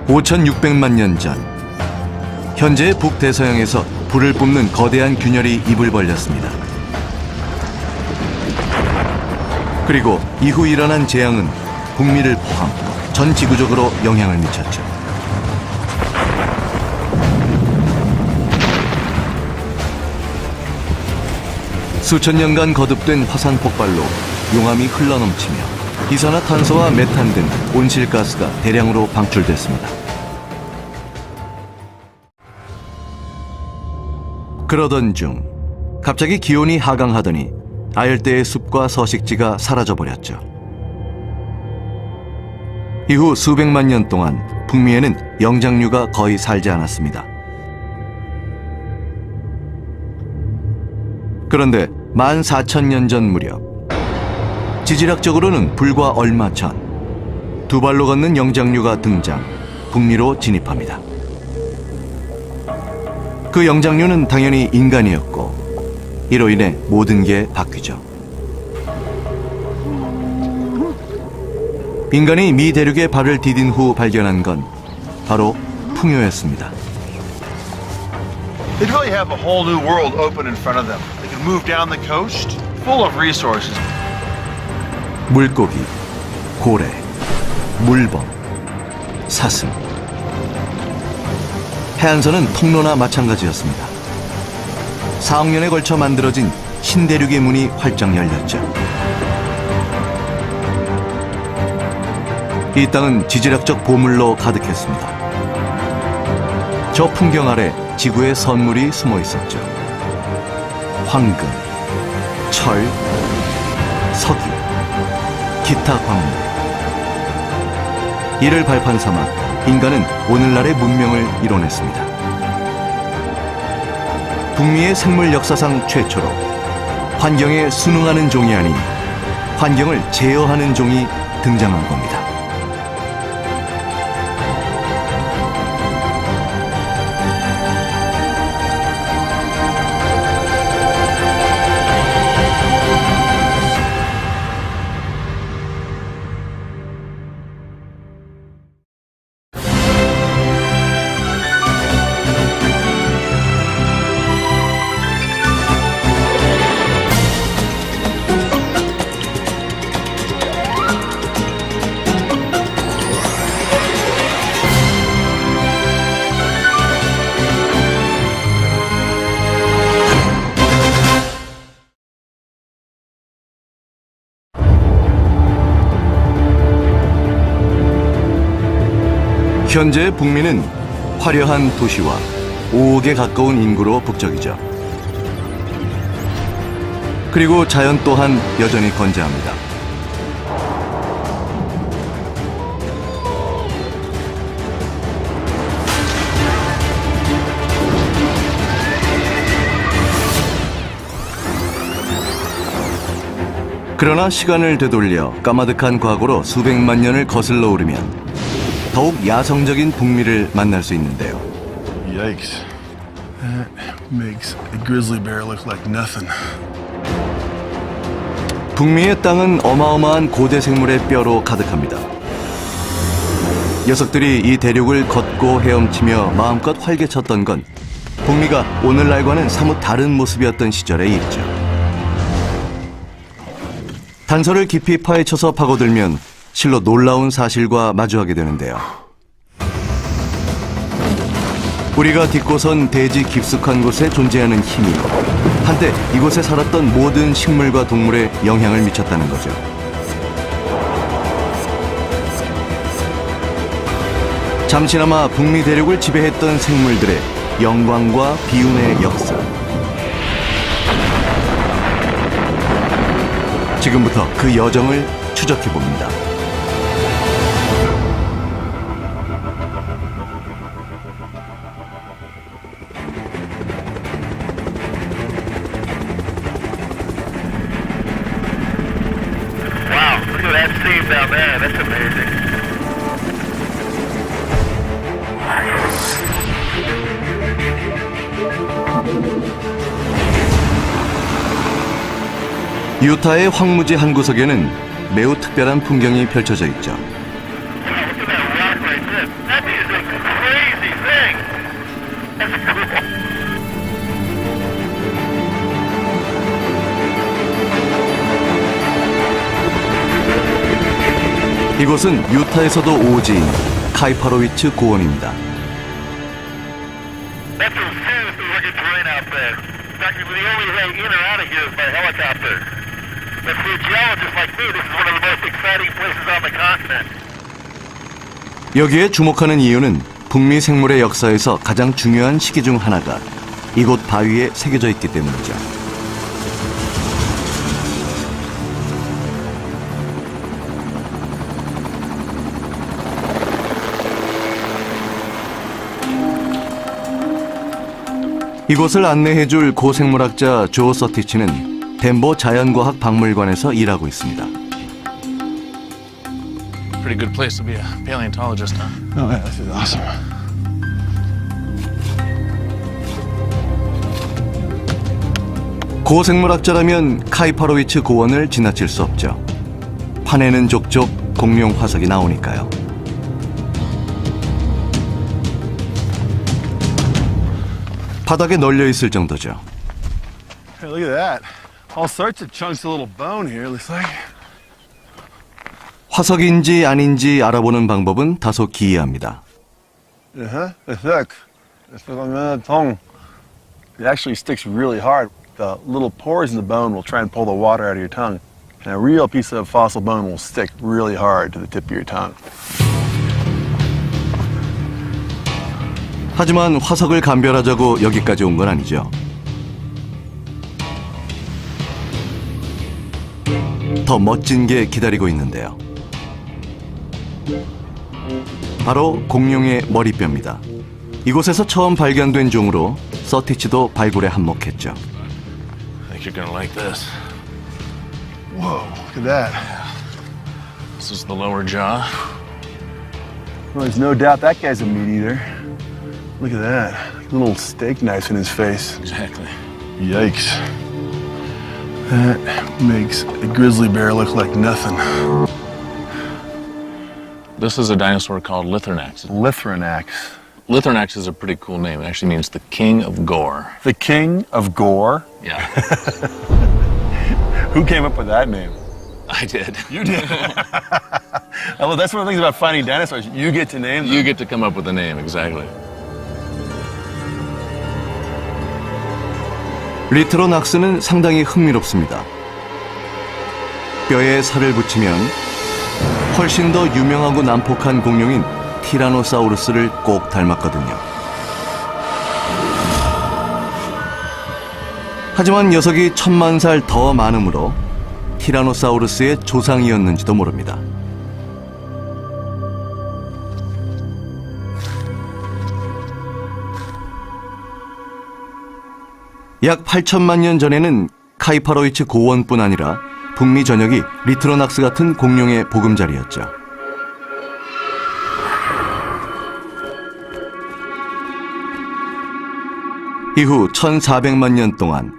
(5,600만 년) 전, 현재의 북대서양에서 불을 뿜는 거대한 균열이 입을 벌렸습니다. 그리고 이후 일어난 재앙은 북미를 포함 전 지구적으로 영향을 미쳤죠. 수천 년간 거듭된 화산 폭발로 용암이 흘러넘치며 이산화탄소와 메탄 등 온실가스가 대량으로 방출됐습니다. 그러던 중 갑자기 기온이 하강하더니 아열대의 숲과 서식지가 사라져버렸죠. 이후 수백만 년 동안 북미에는 영장류가 거의 살지 않았습니다. 그런데 14,000년 전 무렵, 지질학적으로는 불과 얼마 전, 두 발로 걷는 영장류가 등장, 북미로 진입합니다. 그 영장류는 당연히 인간이었고, 이로 인해 모든 게 바뀌죠. 인간이 미 대륙에 발을 디딘 후 발견한 건 바로 풍요였습니다. They'd really have a whole new world open in front of them. They could move down the coast, full of resources. 물고기, 고래, 물범, 사슴. 해안선은 통로나 마찬가지였습니다. 4억 년에 걸쳐 만들어진 신대륙의 문이 활짝 열렸죠. 이 땅은 지질학적 보물로 가득했습니다. 저 풍경 아래 지구의 선물이 숨어 있었죠. 황금, 철, 석유, 기타 광물. 이를 발판 삼아 인간은 오늘날의 문명을 이뤄냈습니다. 북미의 생물 역사상 최초로 환경에 순응하는 종이 아닌 환경을 제어하는 종이 등장한 겁니다. 현재 북미는 화려한 도시와 5억에 가까운 인구로 북적이죠. 그리고 자연 또한 여전히 건재합니다. 그러나 시간을 되돌려 까마득한 과거로 수백만 년을 거슬러 오르면 더욱 야성적인 북미를 만날 수 있는데요. Yikes. That makes a grizzly bear look like nothing. 북미의 땅은 어마어마한 고대 생물의 뼈로 가득합니다. 녀석들이 이 대륙을 걷고 헤엄치며 마음껏 활개쳤던 건 북미가 오늘날과는 사뭇 다른 모습이었던 시절의 일이죠. 단서를 깊이 파헤쳐서 파고들면 실로 놀라운 사실과 마주하게 되는데요. 우리가 딛고선 대지 깊숙한 곳에 존재하는 힘이 한때 이곳에 살았던 모든 식물과 동물에 영향을 미쳤다는 거죠. 잠시나마 북미 대륙을 지배했던 생물들의 영광과 비운의 역사. 지금부터 그 여정을 추적해 봅니다. Wow, look at that scene down there. That's amazing. 유타의 황무지 한 구석에는 매우 특별한 풍경이 펼쳐져 있죠. Wow, look at that rock right there. That is a crazy thing. That's cool. 이곳은 유타에서도 오지인 카이파로위츠 고원입니다. That's some seriously rugged terrain out there. Practically the only way in or out of here is by helicopter. But for a geologist like me, this is one of the most exciting places on the continent. 여기에 주목하는 이유는 북미 생물의 역사에서 가장 중요한 시기 중 하나가 이곳 바위에 새겨져 있기 때문이죠. 이곳을 안내해줄 고생물학자 조 서티치는 덴버 자연과학 박물관에서 일하고 있습니다. Pretty good place to be a paleontologist, huh? Oh, yeah, this is awesome. 고생물학자라면 카이파로위츠 고원을 지나칠 수 없죠. 판에는 족족 공룡 화석이 나오니까요. 바닥에 널려 있을 정도죠. Hey, look at that. All sorts of chunks of little bone here, looks like. 화석인지 아닌지 알아보는 방법은 다소 기이합니다. Uh-huh. Look. Tongue. It actually sticks really hard. The little pores in the bone will try and pull the water out of your tongue. And a real piece of fossil bone will stick really hard to the tip of your tongue. 하지만 화석을 감별하자고 여기까지 온 건 아니죠. 더 멋진 게 기다리고 있는데요. 바로 공룡의 머리뼈입니다. 이곳에서 처음 발견된 종으로 서티치도 발굴에 한몫했죠. I think you're gonna like this. Whoa, look at that. This is the lower jaw. Well, there's no doubt that guy's a meat eater. Look at that. Little steak knife in his face. Exactly. Yikes. That makes a grizzly bear look like nothing. This is a dinosaur called Lithernax. Lithernax. Lithernax is a pretty cool name. It actually means the king of gore. The king of gore? Yeah, Who came up with that name? I did. You did. Well, that's one of the things about finding dinosaurs. You get to name them. You get to come up with the name, exactly. 리트로낙스는 상당히 흥미롭습니다. 뼈에 살을 붙이면 훨씬 더 유명하고 난폭한 공룡인 티라노사우루스를 꼭 닮았거든요. 하지만 녀석이 1000만 살 더 많으므로 티라노사우루스의 조상이었는지도 모릅니다. 약 8천만 년 전에는 카이파로위츠 고원뿐 아니라 북미 전역이 리트로낙스 같은 공룡의 보금자리였죠. 이후 1400만 년 동안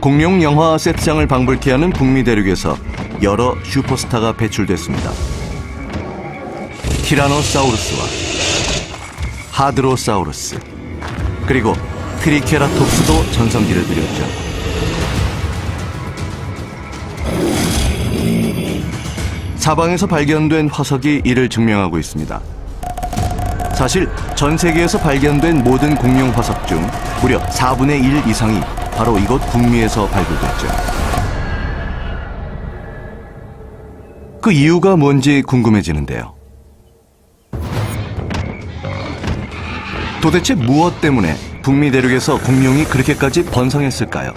공룡 영화 세트장을 방불케 하는 북미 대륙에서 여러 슈퍼스타가 배출됐습니다. 티라노사우루스와 하드로사우루스, 그리고 트리케라톱스도 전성기를 누렸죠. 사방에서 발견된 화석이 이를 증명하고 있습니다. 사실 전 세계에서 발견된 모든 공룡 화석 중 무려 4분의 1 이상이 바로 이곳 북미에서 발굴됐죠. 그 이유가 뭔지 궁금해지는데요. 도대체 무엇 때문에 북미 대륙에서 공룡이 그렇게까지 번성했을까요?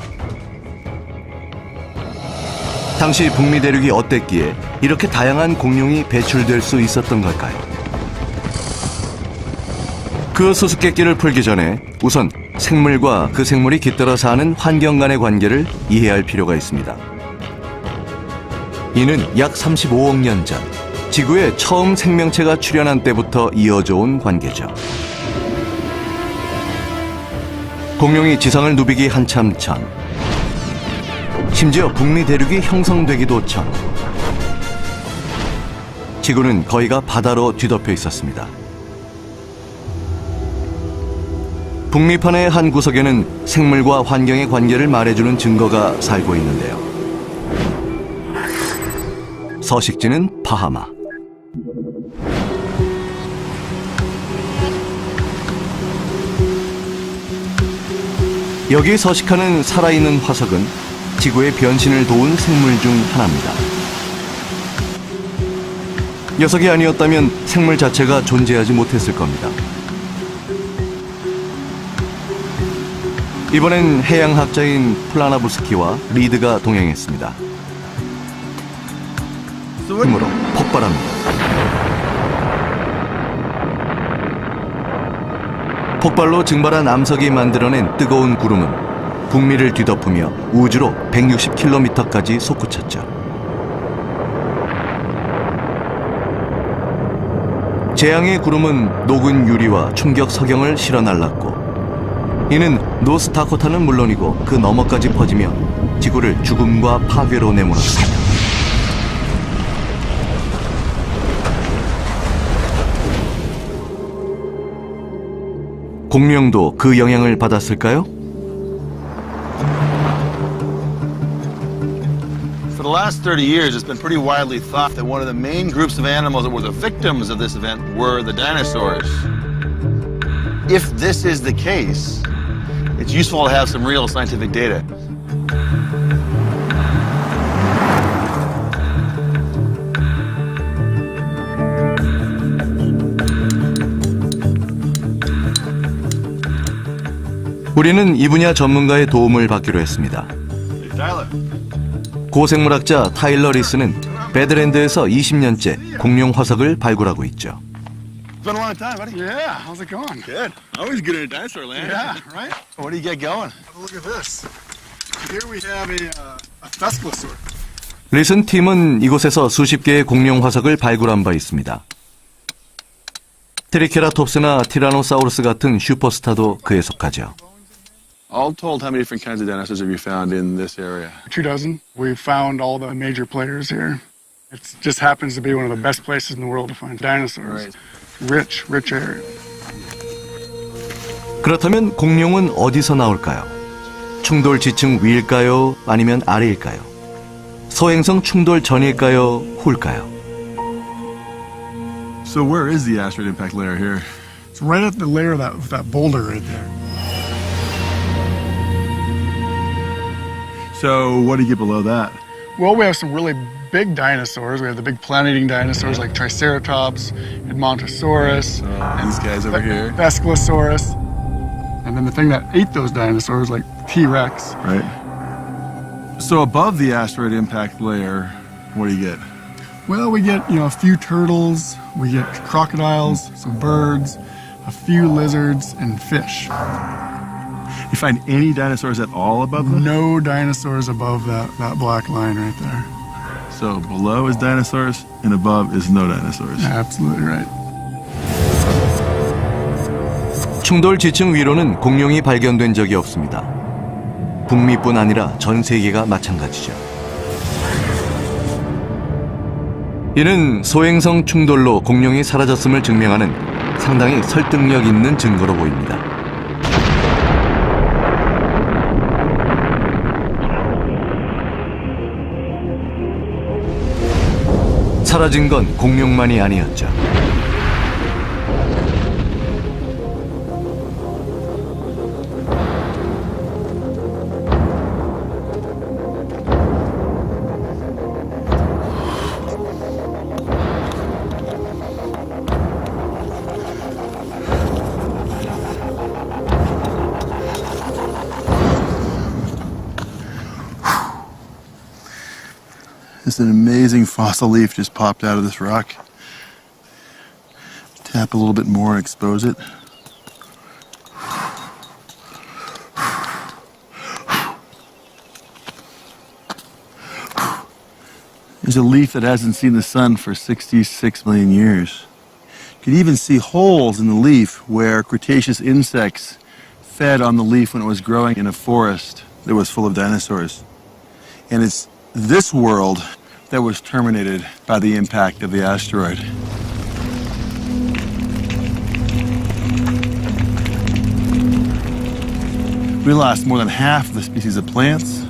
당시 북미 대륙이 어땠기에 이렇게 다양한 공룡이 배출될 수 있었던 걸까요? 그 수수께끼를 풀기 전에 우선 생물과 그 생물이 깃들어 사는 환경 간의 관계를 이해할 필요가 있습니다. 이는 약 35억 년 전 지구에 처음 생명체가 출현한 때부터 이어져 온 관계죠. 공룡이 지상을 누비기 한참 전, 심지어 북미 대륙이 형성되기도 전, 지구는 거의가 바다로 뒤덮여 있었습니다. 북미판의 한 구석에는 생물과 환경의 관계를 말해주는 증거가 살고 있는데요. 서식지는 바하마. 여기 서식하는 살아있는 화석은 지구의 변신을 도운 생물 중 하나입니다. 녀석이 아니었다면 생물 자체가 존재하지 못했을 겁니다. 이번엔 해양학자인 플라나부스키와 리드가 동행했습니다. 힘으로 폭발합니다. 폭발로 증발한 암석이 만들어낸 뜨거운 구름은 북미를 뒤덮으며 우주로 160km까지 솟구쳤죠. 재앙의 구름은 녹은 유리와 충격 석영을 실어 날랐고, 이는 노스다코타는 물론이고 그 너머까지 퍼지며 지구를 죽음과 파괴로 내몰았습니다. 공룡도 그 영향을 받았을까요? For the last 30 years, it's been pretty widely thought that one of the main groups of animals that were the victims of this event were the dinosaurs. If this is the case, it's useful to have some real scientific data. 우리는 이 분야 전문가의 도움을 받기로 했습니다. 고생물학자 타일러 리스는 배드랜드에서 20년째 공룡 화석을 발굴하고 있죠. It's been a long time, buddy. Yeah, how's it going? Good. Always good in a dinosaur land. Yeah, right? What do you get going? Look at this. Here we have a Thescelosaur. 리슨 팀은 이곳에서 수십 개의 공룡 화석을 발굴한 바 있습니다. 트리케라톱스나 티라노사우루스 같은 슈퍼스타도 그에 속하죠. All told, how many different kinds of dinosaurs have you found in this area? 24. We've found all the major players here. It just happens to be one of the best places in the world to find dinosaurs. Right. Rich area. 그렇다면 공룡은 어디서 나올까요? 충돌 지층 위일까요? 아니면 아래일까요? 소행성 충돌 전일까요? 후일까요? So where is the asteroid impact layer here? It's right at the layer of that boulder right there. So what do you get below that? Well, we have some really big dinosaurs. We have the big plant-eating dinosaurs like Triceratops, Edmontosaurus, And these guys over here. Thescelosaurus. And then the thing that ate those dinosaurs, like T-Rex. Right. So above the asteroid impact layer, what do you get? Well, we get, a few turtles, we get crocodiles, some birds, a few lizards, and fish. You find any dinosaurs at all above them? No dinosaurs above that black line right there. So below is dinosaurs and above is no dinosaurs. Absolutely right. 충돌 지층 위로는 공룡이 발견된 적이 없습니다. 북미뿐 아니라 전 세계가 마찬가지죠. 이는 소행성 충돌로 공룡이 사라졌음을 증명하는 상당히 설득력 있는 증거로 보입니다. 사라진 건 공룡만이 아니었죠. This an amazing fossil leaf just popped out of this rock. Tap a little bit more and expose it. There's a leaf that hasn't seen the sun for 66 million years. You could even see holes in the leaf where Cretaceous insects fed on the leaf when it was growing in a forest that was full of dinosaurs. And it's this world that was terminated by the impact of the asteroid. We lost more than half of the species of plants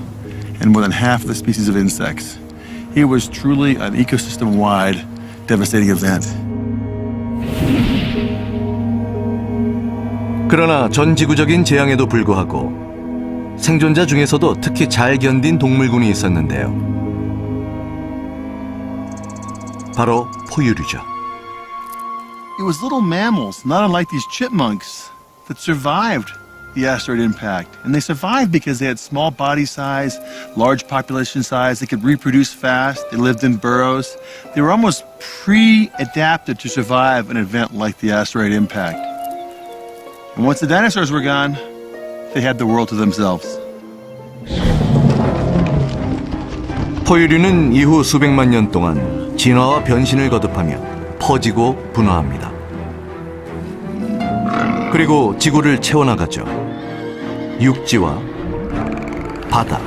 and more than half of the species of insects. It was truly an ecosystem-wide devastating event. 그러나 전 지구적인 재앙에도 불구하고 생존자 중에서도 특히 잘 견딘 동물군이 있었는데요. 바로 포유류죠. It was little mammals, not unlike these chipmunks, that survived the asteroid impact. And they survived because they had small body size, large population size, they could reproduce fast, they lived in burrows. They were almost pre-adapted to survive an event like the asteroid impact. And once the dinosaurs were gone, they had the world to themselves. 포유류는 이후 수백만 년 동안 진화와 변신을 거듭하며 퍼지고 분화합니다. 그리고 지구를 채워나가죠. 육지와 바다,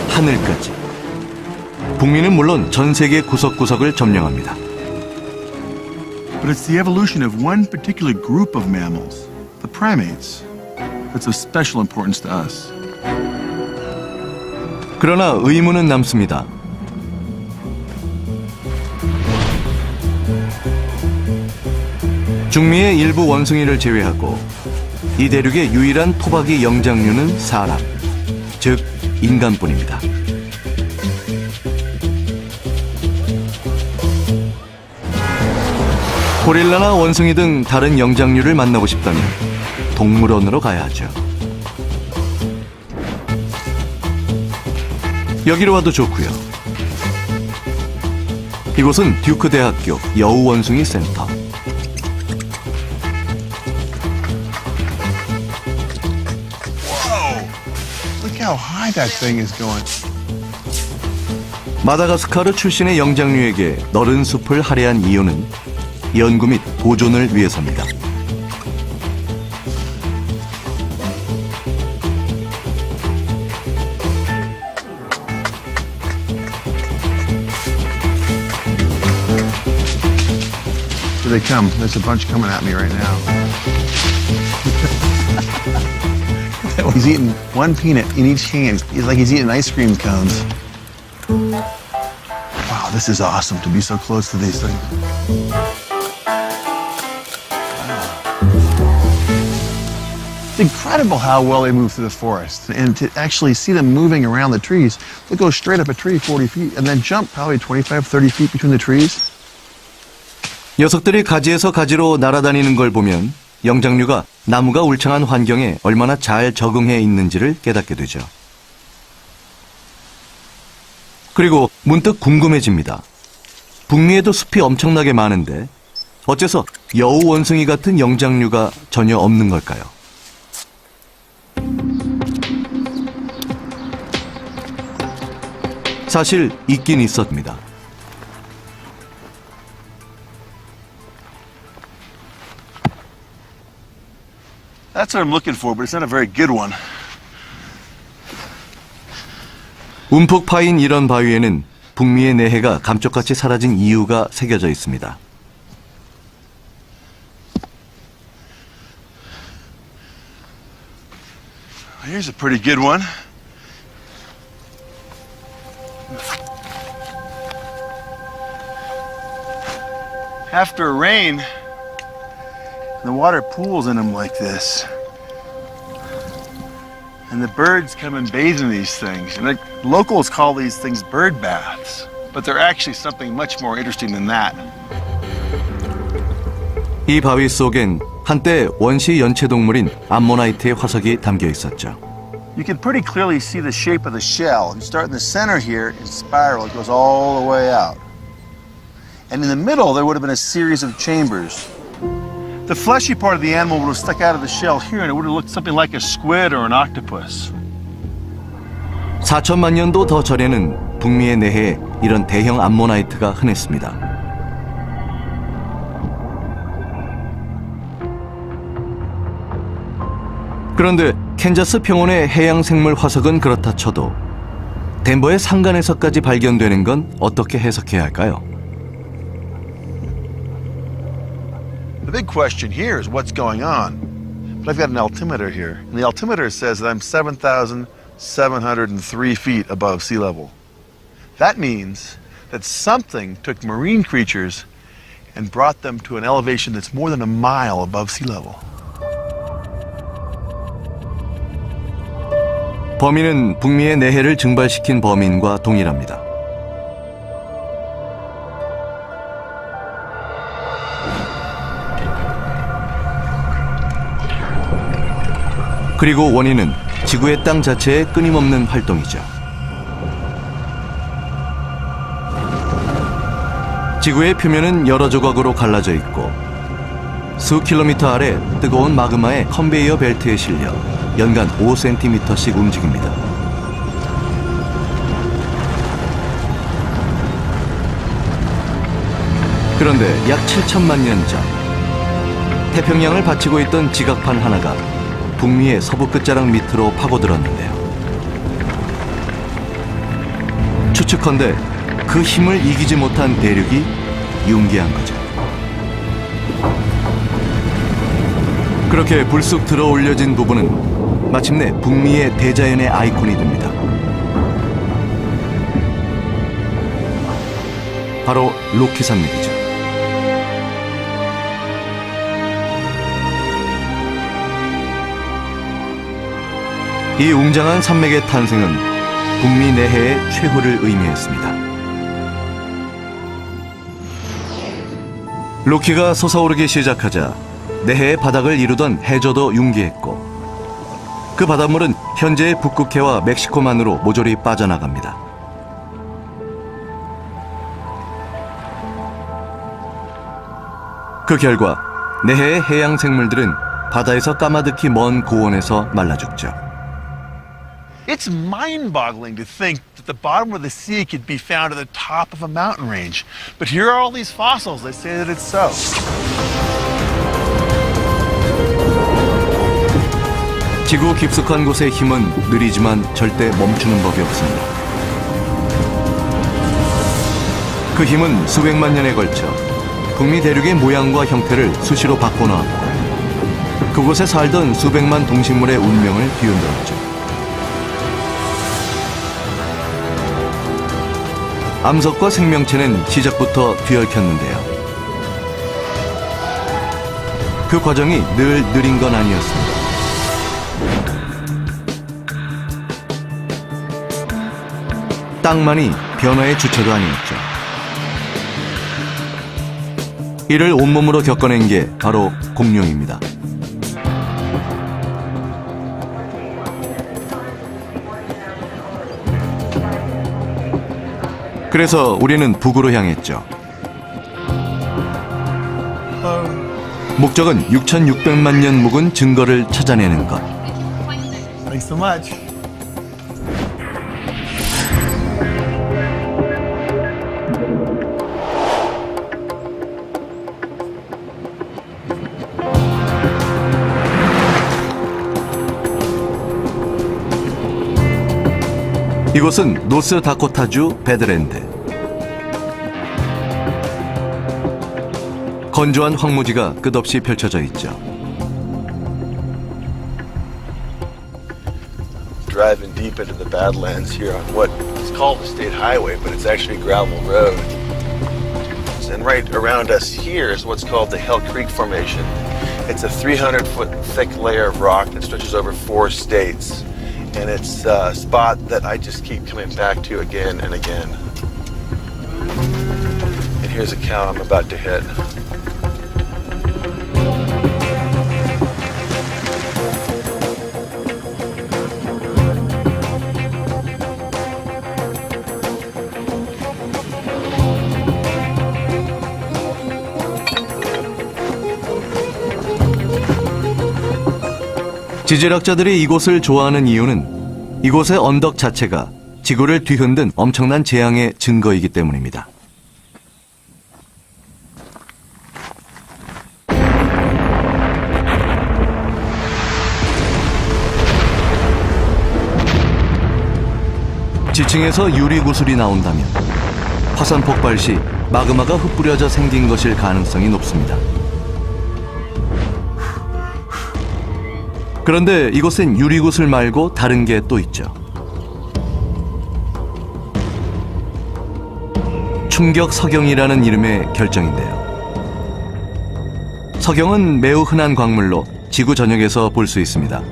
하늘까지. 북미는 물론 전 세계 구석구석을 점령합니다. But it's the evolution of one particular group of mammals, the primates, that's of special importance to us. 그러나 의문은 남습니다. 중미의 일부 원숭이를 제외하고 이 대륙의 유일한 토박이 영장류는 사람, 즉 인간뿐입니다. 고릴라나 원숭이 등 다른 영장류를 만나고 싶다면 동물원으로 가야 하죠. 여기로 와도 좋고요. 이곳은 듀크 대학교 여우 원숭이 센터. Look how high that thing is going. 마다가스카르 출신의 영장류에게 너른 숲을 할애한 이유는 연구 및 보존을 위해서입니다. Here they come. There's a bunch coming at me right now. He's eating one peanut in each hand. He's like he's eating ice cream cones. Wow, this is awesome to be so close to these things. It's incredible how well they move through the forest. And to actually see them moving around the trees, they'll go straight up a tree 40 feet and then jump probably 25, 30 feet between the trees. 녀석들이 가지에서 가지로 날아다니는 걸 보면 영장류가 나무가 울창한 환경에 얼마나 잘 적응해 있는지를 깨닫게 되죠. 그리고 문득 궁금해집니다. 북미에도 숲이 엄청나게 많은데 어째서 여우 원숭이 같은 영장류가 전혀 없는 걸까요? 사실 있긴 있었습니다. That's what I'm looking for, but it's not a very good one. 움푹 파인 이런 바위에는 북미의 내해가 감쪽같이 사라진 이유가 새겨져 있습니다. Here's a pretty good one. After a rain, the water pools in them like this. And the birds come and bathe in these things. And the locals call these things bird baths. But they're actually something much more interesting than that. 이 바위 속엔 한때 원시 연체동물인 암모나이트의 화석이 담겨 있었죠. You can pretty clearly see the shape of the shell. You start in the center here and spiral. It goes all the way out. And in the middle, there would have been a series of chambers. The fleshy part of the animal would have stuck out of the shell here, and it would have looked something like a squid or an octopus. 4천만 년도 더 전에는 북미의 내해에 이런 대형 암모나이트가 흔했습니다. 그런데 캔자스 평원의 해양생물 화석은 그렇다 쳐도 덴버의 산간에서까지 발견되는 건 어떻게 해석해야 할까요? The big question here is what's going on. But I've got an altimeter here, and the altimeter says that I'm 7,703 feet above sea level. That means that something took marine creatures and brought them to an elevation that's more than a mile above sea level. 범인은 북미의 내해를 증발시킨 범인과 동일합니다. 그리고 원인은 지구의 땅 자체의 끊임없는 활동이죠. 지구의 표면은 여러 조각으로 갈라져 있고 수 킬로미터 아래 뜨거운 마그마의 컨베이어 벨트에 실려 연간 5cm씩 움직입니다. 그런데 약 7천만 년 전 태평양을 받치고 있던 지각판 하나가 북미의 서부 끝자락 밑으로 파고들었는데요. 추측컨대 그 힘을 이기지 못한 대륙이 융기한 거죠. 그렇게 불쑥 들어올려진 부분은 마침내 북미의 대자연의 아이콘이 됩니다. 바로 로키 산맥이죠. 이 웅장한 산맥의 탄생은 북미 내해의 최후를 의미했습니다. 로키가 솟아오르기 시작하자 내해의 바닥을 이루던 해저도 융기했고 그 바닷물은 현재의 북극해와 멕시코만으로 모조리 빠져나갑니다. 그 결과 내해의 해양 생물들은 바다에서 까마득히 먼 고원에서 말라 죽죠. It's mind-boggling to think that the bottom of the sea could be found at the top of a mountain range. But here are all these fossils that say that it's so. 지구 깊숙한 곳의 힘은 느리지만 절대 멈추는 법이 없습니다. 그 힘은 수백만 년에 걸쳐 북미 대륙의 모양과 형태를 수시로 바꿔놓았고 그곳에 살던 수백만 동식물의 운명을 뒤흔들었죠. 암석과 생명체는 시작부터 뒤얽혔는데요. 그 과정이 늘 느린 건 아니었습니다. 땅만이 변화의 주체도 아니었죠. 이를 온몸으로 겪어낸 게 바로 공룡입니다. 그래서 우리는 북으로 향했죠. 목적은 6,600만 년 묵은 증거를 찾아내는 것. Thanks so much. 이곳은 노스다코타주 배드랜드. 건조한 황무지가 끝없이 펼쳐져 있죠. Driving deep into the Badlands here on what is called a state highway, but it's actually a gravel road. And right around us here is what's called the Hell Creek Formation. It's a 300-foot thick layer of rock that stretches over 4 states. And it's a spot that I just keep coming back to again and again. And here's a cow I'm about to hit. 지질학자들이 이곳을 좋아하는 이유는 이곳의 언덕 자체가 지구를 뒤흔든 엄청난 재앙의 증거이기 때문입니다. 지층에서 유리 구슬이 나온다면 화산 폭발 시 마그마가 흩뿌려져 생긴 것일 가능성이 높습니다. 그런데 이곳엔 유리구슬 말고 다른 게 또 있죠. 충격 석영이라는 이름의 결정인데요. 석영은 매우 흔한 광물로 지구 전역에서 볼 수 있습니다.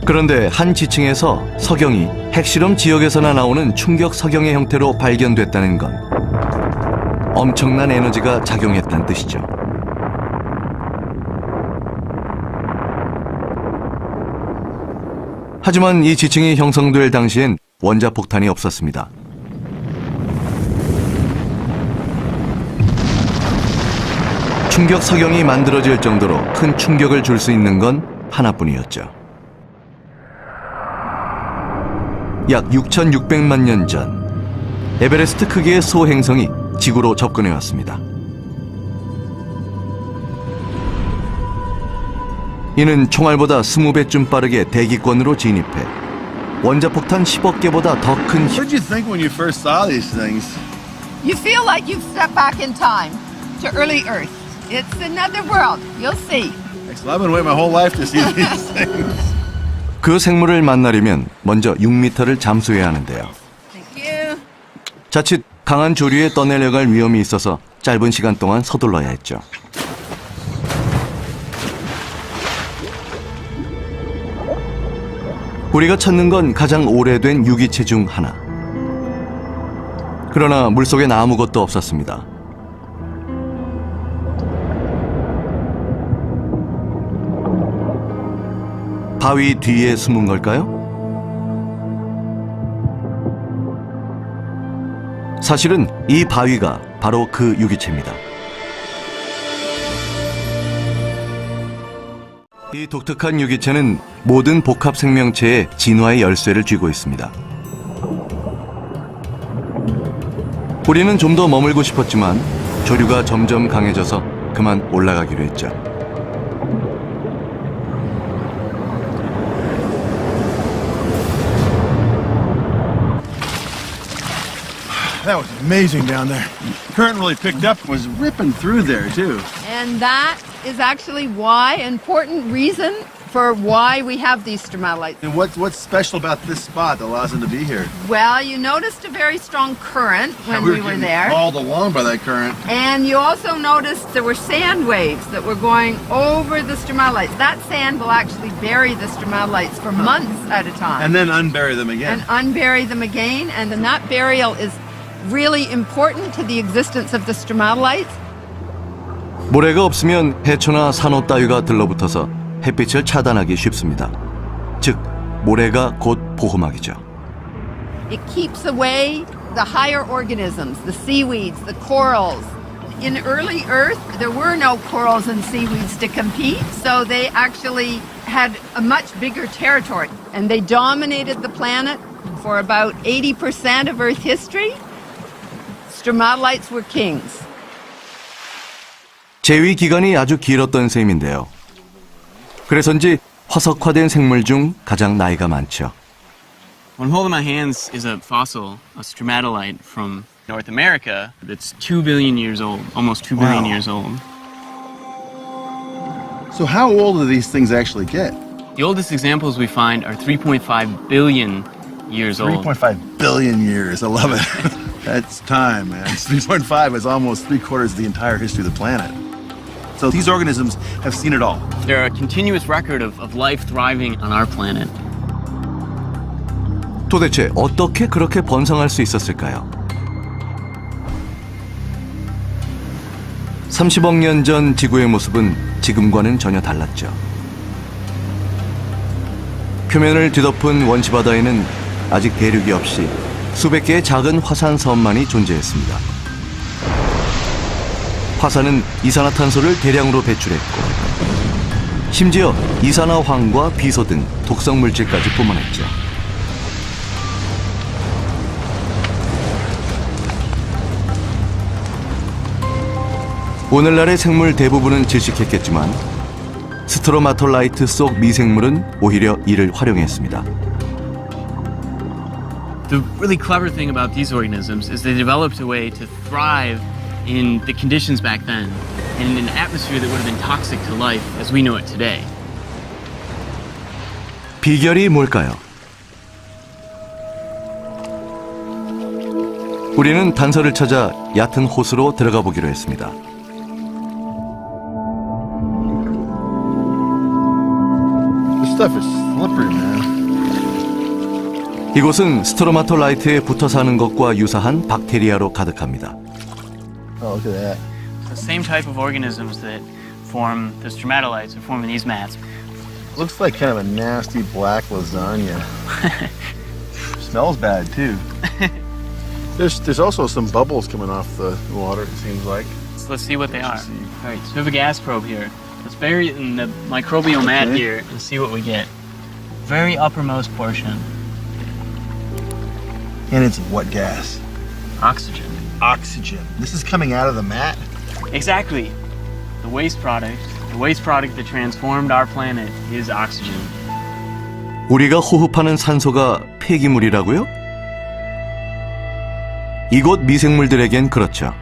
그런데 한 지층에서 석영이 핵실험 지역에서나 나오는 충격 석영의 형태로 발견됐다는 건 엄청난 에너지가 작용했다는 뜻이죠. 하지만 이 지층이 형성될 당시엔 원자폭탄이 없었습니다. 충격 석영이 만들어질 정도로 큰 충격을 줄 수 있는 건 하나뿐이었죠. 약 6,600만 년 전 에베레스트 크기의 소행성이 지구로 접근해 왔습니다. 이는 총알보다 20배쯤 빠르게 대기권으로 진입해 원자폭탄 10억 개보다 더 큰 What did you think when you first saw these things? You feel like you've stepped back in time to early Earth. It's another world. You'll see. Excellent. I've been waiting my whole life to see these things. 그 생물을 만나려면 먼저 6m를 잠수해야 하는데요. Thank you. 자칫 강한 조류에 떠내려갈 위험이 있어서 짧은 시간 동안 서둘러야 했죠. 우리가 찾는 건 가장 오래된 유기체 중 하나. 그러나 물속엔 아무것도 없었습니다. 바위 뒤에 숨은 걸까요? 사실은 이 바위가 바로 그 유기체입니다. 이 독특한 유기체는 모든 복합 생명체의 진화의 열쇠를 쥐고 있습니다. 우리는 좀 더 머물고 싶었지만 조류가 점점 강해져서 그만 올라가기로 했죠. That was amazing down there. Current really picked up and was ripping through there too. And that is actually why, important reason for why we have these stromatolites. And what's special about this spot that allows them to be here? Well, you noticed a very strong current when we were getting there. hauled along by that current. And you also noticed there were sand waves that were going over the stromatolites. That sand will actually bury the stromatolites for months at a time. And then unbury them again. And unbury them again. And then that burial is really important to the existence of the stromatolites. 모래가 없으면 해초나 산호 따위가 들러붙어서 햇빛을 차단하기 쉽습니다. 즉, 모래가 곧 보호막이죠. It keeps away the higher organisms, the seaweeds, the corals. In early Earth, there were no corals and seaweeds to compete, so they actually had a much bigger territory. And they dominated the planet for about 80% of Earth history. Stromatolites were kings. 재위 기간이 아주 길었던 셈인데요. 그래서인지 화석화된 생물 중 가장 나이가 많죠. What I'm holding in my hands is a fossil, a stromatolite from North America that's 2 billion years old, almost 2 billion Wow. years old. So how old do these things actually get? The oldest examples we find are 3.5 billion years old. 3.5 billion years. I love it. That's time, man. 3.5 is almost 3/4 of the entire history of the planet. So these organisms have seen it all. They're a continuous record of life thriving on our planet. 도대체 어떻게 그렇게 번성할 수 있었을까요? 30억 년 전 지구의 모습은 지금과는 전혀 달랐죠. 표면을 뒤덮은 원시 바다에는 아직 대륙이 없이 수백 개의 작은 화산 섬만이 존재했습니다. 화산은 이산화탄소를 대량으로 배출했고 심지어 이산화황과 비소 등 독성 물질까지 뿜어냈죠. 오늘날의 생물 대부분은 질식했겠지만 스트로마톨라이트 속 미생물은 오히려 이를 활용했습니다. The really clever thing about these organisms is they developed a way to thrive in the conditions back then and in an atmosphere that would have been toxic to life as we know it today. 비결이 뭘까요? 우리는 단서를 찾아 얕은 호수로 들어가 보기로 했습니다. This stuff is slippery, man. 이곳은 스트로마톨라이트에 붙어 사는 것과 유사한 박테리아로 가득합니다. Oh, look at that. The same type of organisms that form the stromatolites are forming these mats. Looks like kind of a nasty black lasagna. Smells bad too. There's also some bubbles coming off the water, it seems like. So let's see what they are. All right, so we have a gas probe here. Let's bury it in the microbial mat Okay. here and see what we get. Very uppermost portion, And it's what gas? oxygen. Oxygen. This is coming out of the mat? Exactly. The waste product that transformed our planet is oxygen. 우리가 호흡하는 산소가 폐기물이라고요? 이곳 미생물들에겐 그렇죠.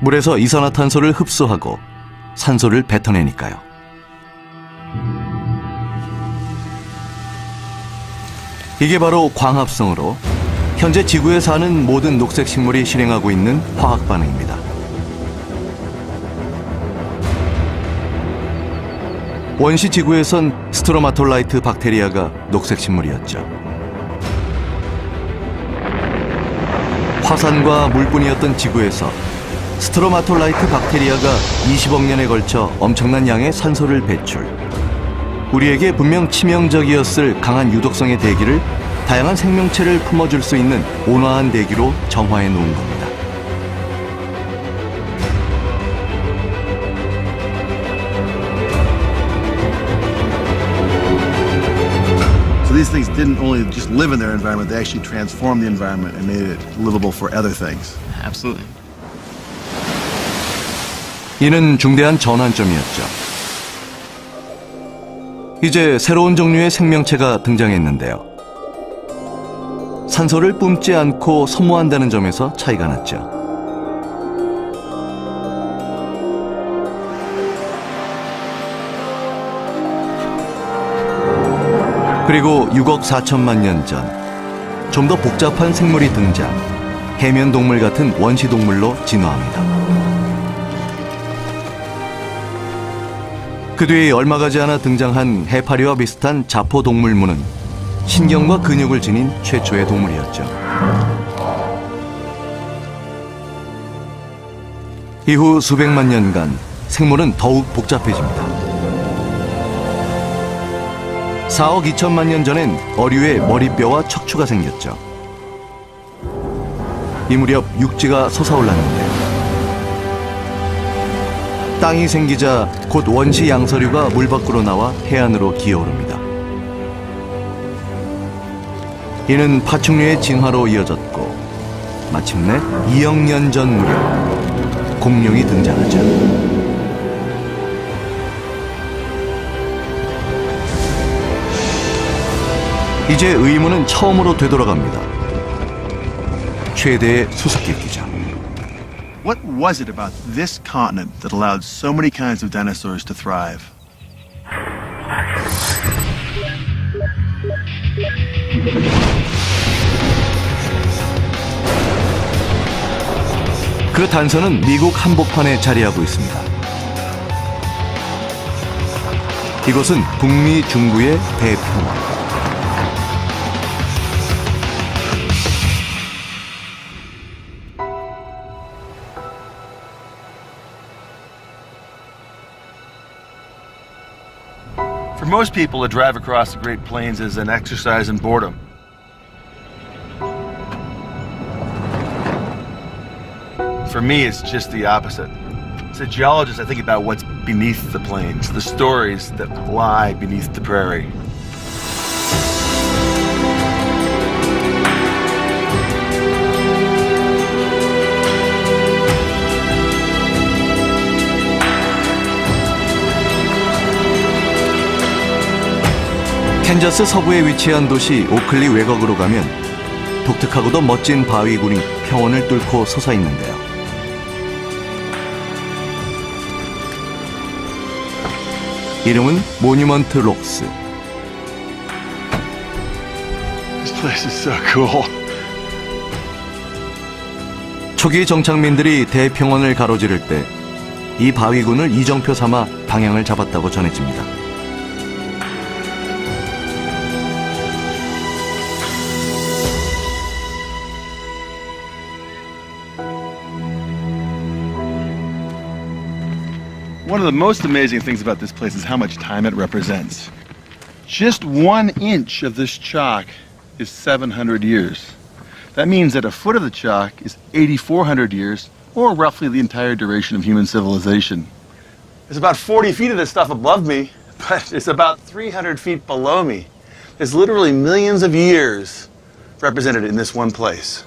물에서 이산화탄소를 흡수하고 산소를 뱉어내니까요. 이게 바로 광합성으로 현재 지구에 사는 모든 녹색 식물이 실행하고 있는 화학 반응입니다. 원시 지구에선 스트로마톨라이트 박테리아가 녹색 식물이었죠. 화산과 물뿐이었던 지구에서 스트로마톨라이트 박테리아가 20억 년에 걸쳐 엄청난 양의 산소를 배출. 우리에게 분명 치명적이었을 강한 유독성의 대기를 다양한 생명체를 품어줄 수 있는 온화한 대기로 정화해 놓은 겁니다. So these things didn't only just live in their environment, they actually transformed the environment and made it livable for other things. Absolutely. 이는 중대한 전환점이었죠. 이제 새로운 종류의 생명체가 등장했는데요. 산소를 뿜지 않고 소모한다는 점에서 차이가 났죠. 그리고 6억 4천만 년 전, 좀 더 복잡한 생물이 등장, 해면 동물 같은 원시 동물로 진화합니다. 그 뒤에 얼마 가지 않아 등장한 해파리와 비슷한 자포 동물무는 신경과 근육을 지닌 최초의 동물이었죠. 이후 수백만 년간 생물은 더욱 복잡해집니다. 4억 2천만 년 전엔 어류에 머리뼈와 척추가 생겼죠. 이 무렵 육지가 솟아올랐는데요. 땅이 생기자 곧 원시 양서류가 물 밖으로 나와 해안으로 기어오릅니다. 이는 파충류의 진화로 이어졌고 마침내 2억 년 전 무렵 공룡이 등장하죠. 이제 의문은 처음으로 되돌아갑니다. 최대의 수수께끼죠. What was it about this continent that allowed so many kinds of dinosaurs to thrive? 그 단서는 미국 한복판에 자리하고 있습니다. 이곳은 북미 중부의 대평원. For most people, a drive across the Great Plains is an exercise in boredom. For me, it's just the opposite. As a geologist, I think about what's beneath the plains, the stories that lie beneath the prairie. 캔자스 서부에 위치한 도시 오클리 외곽으로 가면 독특하고도 멋진 바위군이 평원을 뚫고 솟아 있는데요. 이름은 모뉴먼트 록스. This place is so cool. 초기 정착민들이 대평원을 가로지를 때 이 바위군을 이정표 삼아 방향을 잡았다고 전해집니다. One of the most amazing things about this place is how much time it represents. Just 1 inch of this chalk is 700 years. That means that a foot of the chalk is 8,400 years, or roughly the entire duration of human civilization. There's about 40 feet of this stuff above me, but it's about 300 feet below me. There's literally millions of years represented in this one place.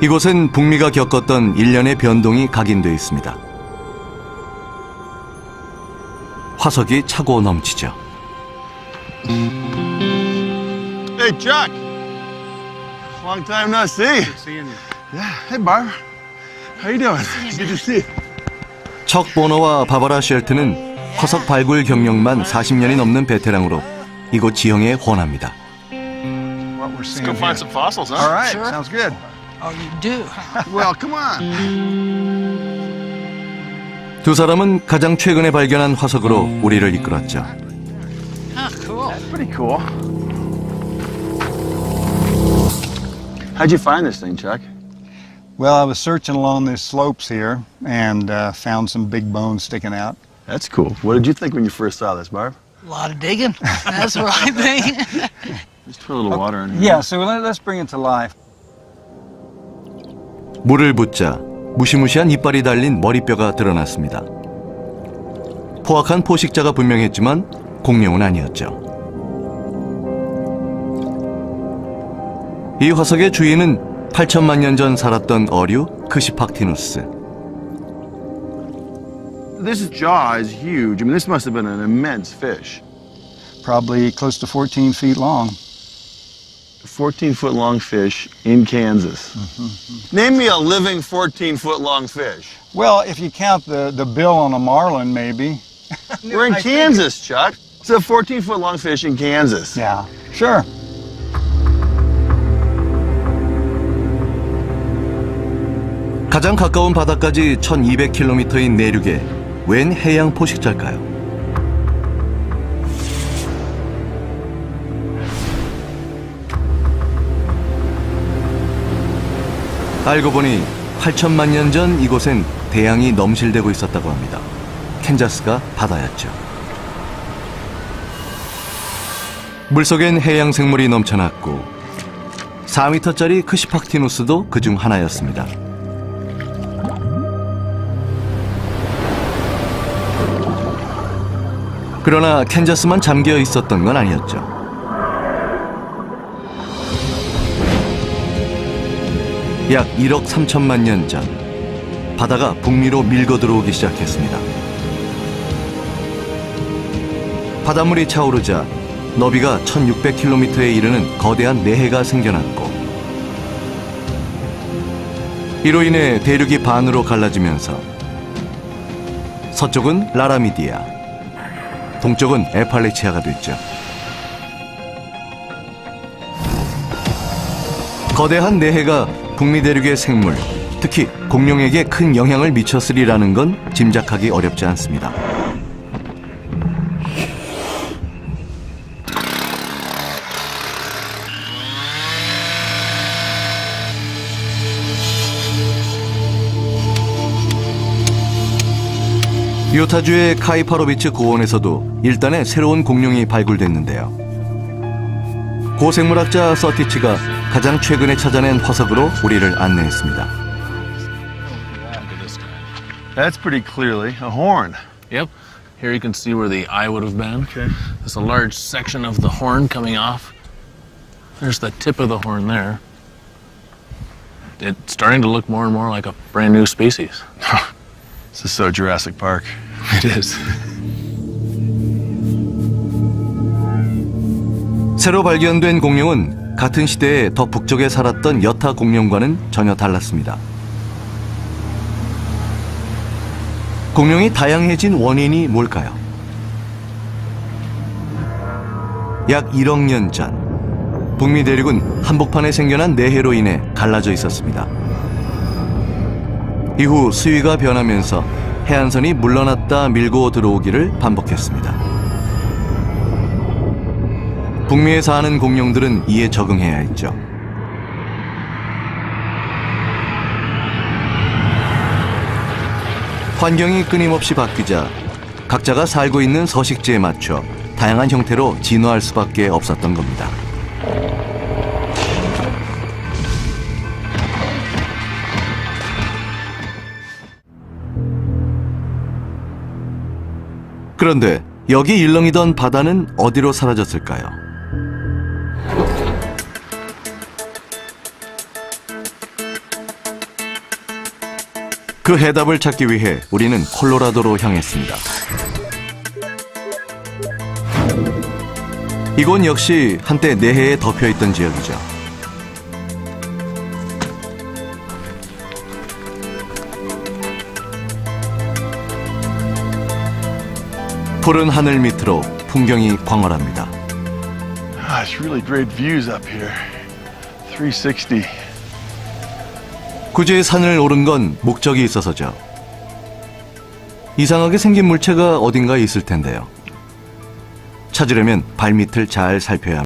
이곳은 북미가 겪었던 일련의 변동이 각인되어 있습니다. 화석이 차고 넘치죠. Hey, Chuck. Long time no see. Good seeing you. Yeah. Hey, Barb. How you doing? Good to see you. 척 보너와 바바라 쉘트는 화석 발굴 경력만 40년이 넘는 베테랑으로 이곳 지형에 혼합니다. Let's go find some fossils, huh? All right. Sure. Sounds good. Oh, you do? Well, come on. 두 사람은 가장 최근에 발견한 화석으로 우리를 이끌었죠. Huh, cool. Pretty cool. How'd you find this thing, Chuck? Well, I was searching along these slopes here and found some big bones sticking out. That's cool. What did you think when you first saw this, Barb? A lot of digging. That's what I think. Just put a little water in here. Yeah, so let's bring it to life. 물을 붓자 무시무시한 이빨이 달린 머리뼈가 드러났습니다. 포악한 포식자가 분명했지만 공룡은 아니었죠. 이 화석의 주인은 8천만 년 전 살았던 어류 크시팍티누스. This jaw is huge. I mean, this must have been an immense fish. Probably close to 14 feet long. 14-foot long fish in Kansas. Name me a living 14-foot long fish. Well, if you count the bill on a marlin, maybe. We're in Kansas, Chuck. It's a 14-foot long fish in Kansas. Yeah, sure. 가장 가까운 바다까지 1200km인 내륙에 웬 해양 포식자일까요? 알고 보니 8천만 년 전 이곳엔 대양이 넘실대고 있었다고 합니다. 캔자스가 바다였죠. 물속엔 해양 생물이 넘쳐났고 4m짜리 크시팍티누스도 그중 하나였습니다. 그러나 캔자스만 잠겨 있었던 건 아니었죠. 약 1억 3천만 년 전 바다가 북미로 밀고 들어오기 시작했습니다. 바닷물이 차오르자 너비가 1600km에 이르는 거대한 내해가 생겨났고, 이로 인해 대륙이 반으로 갈라지면서 서쪽은 라라미디아, 동쪽은 에팔레치아가 됐죠. 거대한 내해가 북미 대륙의 생물, 특히 공룡에게 큰 영향을 미쳤으리라는 건 짐작하기 어렵지 않습니다. 유타주의 카이파로비츠 고원에서도 일단의 새로운 공룡이 발굴됐는데요. 고생물학자 서티치가 가장 최근에 찾아낸 화석으로 우리를 안내했습니다. That's pretty clearly a horn. Yep. Here you can see where the eye would have been. Okay. There's a large section of the horn coming off. There's the tip of the horn there. It's starting to look more and more like a brand new species. This is so Jurassic Park. It is. 새로 발견된 공룡은 같은 시대에 더 북쪽에 살았던 여타 공룡과는 전혀 달랐습니다. 공룡이 다양해진 원인이 뭘까요? 약 1억 년 전, 북미 대륙은 한복판에 생겨난 내해로 인해 갈라져 있었습니다. 이후 수위가 변하면서 해안선이 물러났다 밀고 들어오기를 반복했습니다. 북미에 사는 공룡들은 이에 적응해야 했죠. 환경이 끊임없이 바뀌자 각자가 살고 있는 서식지에 맞춰 다양한 형태로 진화할 수밖에 없었던 겁니다. 그런데 여기 일렁이던 바다는 어디로 사라졌을까요? 그 해답을 찾기 위해 우리는 콜로라도로 향했습니다. 이곳 역시 한때 내해에 덮여있던 지역이죠. 푸른 하늘 밑으로 풍경이 광활합니다. It's really great views up here. 360. 굳이 산을 오른 건 목적이 있어서죠. 이상하게 생긴 물체가 어딘가에 있을 텐데요. 찾으려면 발밑을 잘 살펴야 합니다.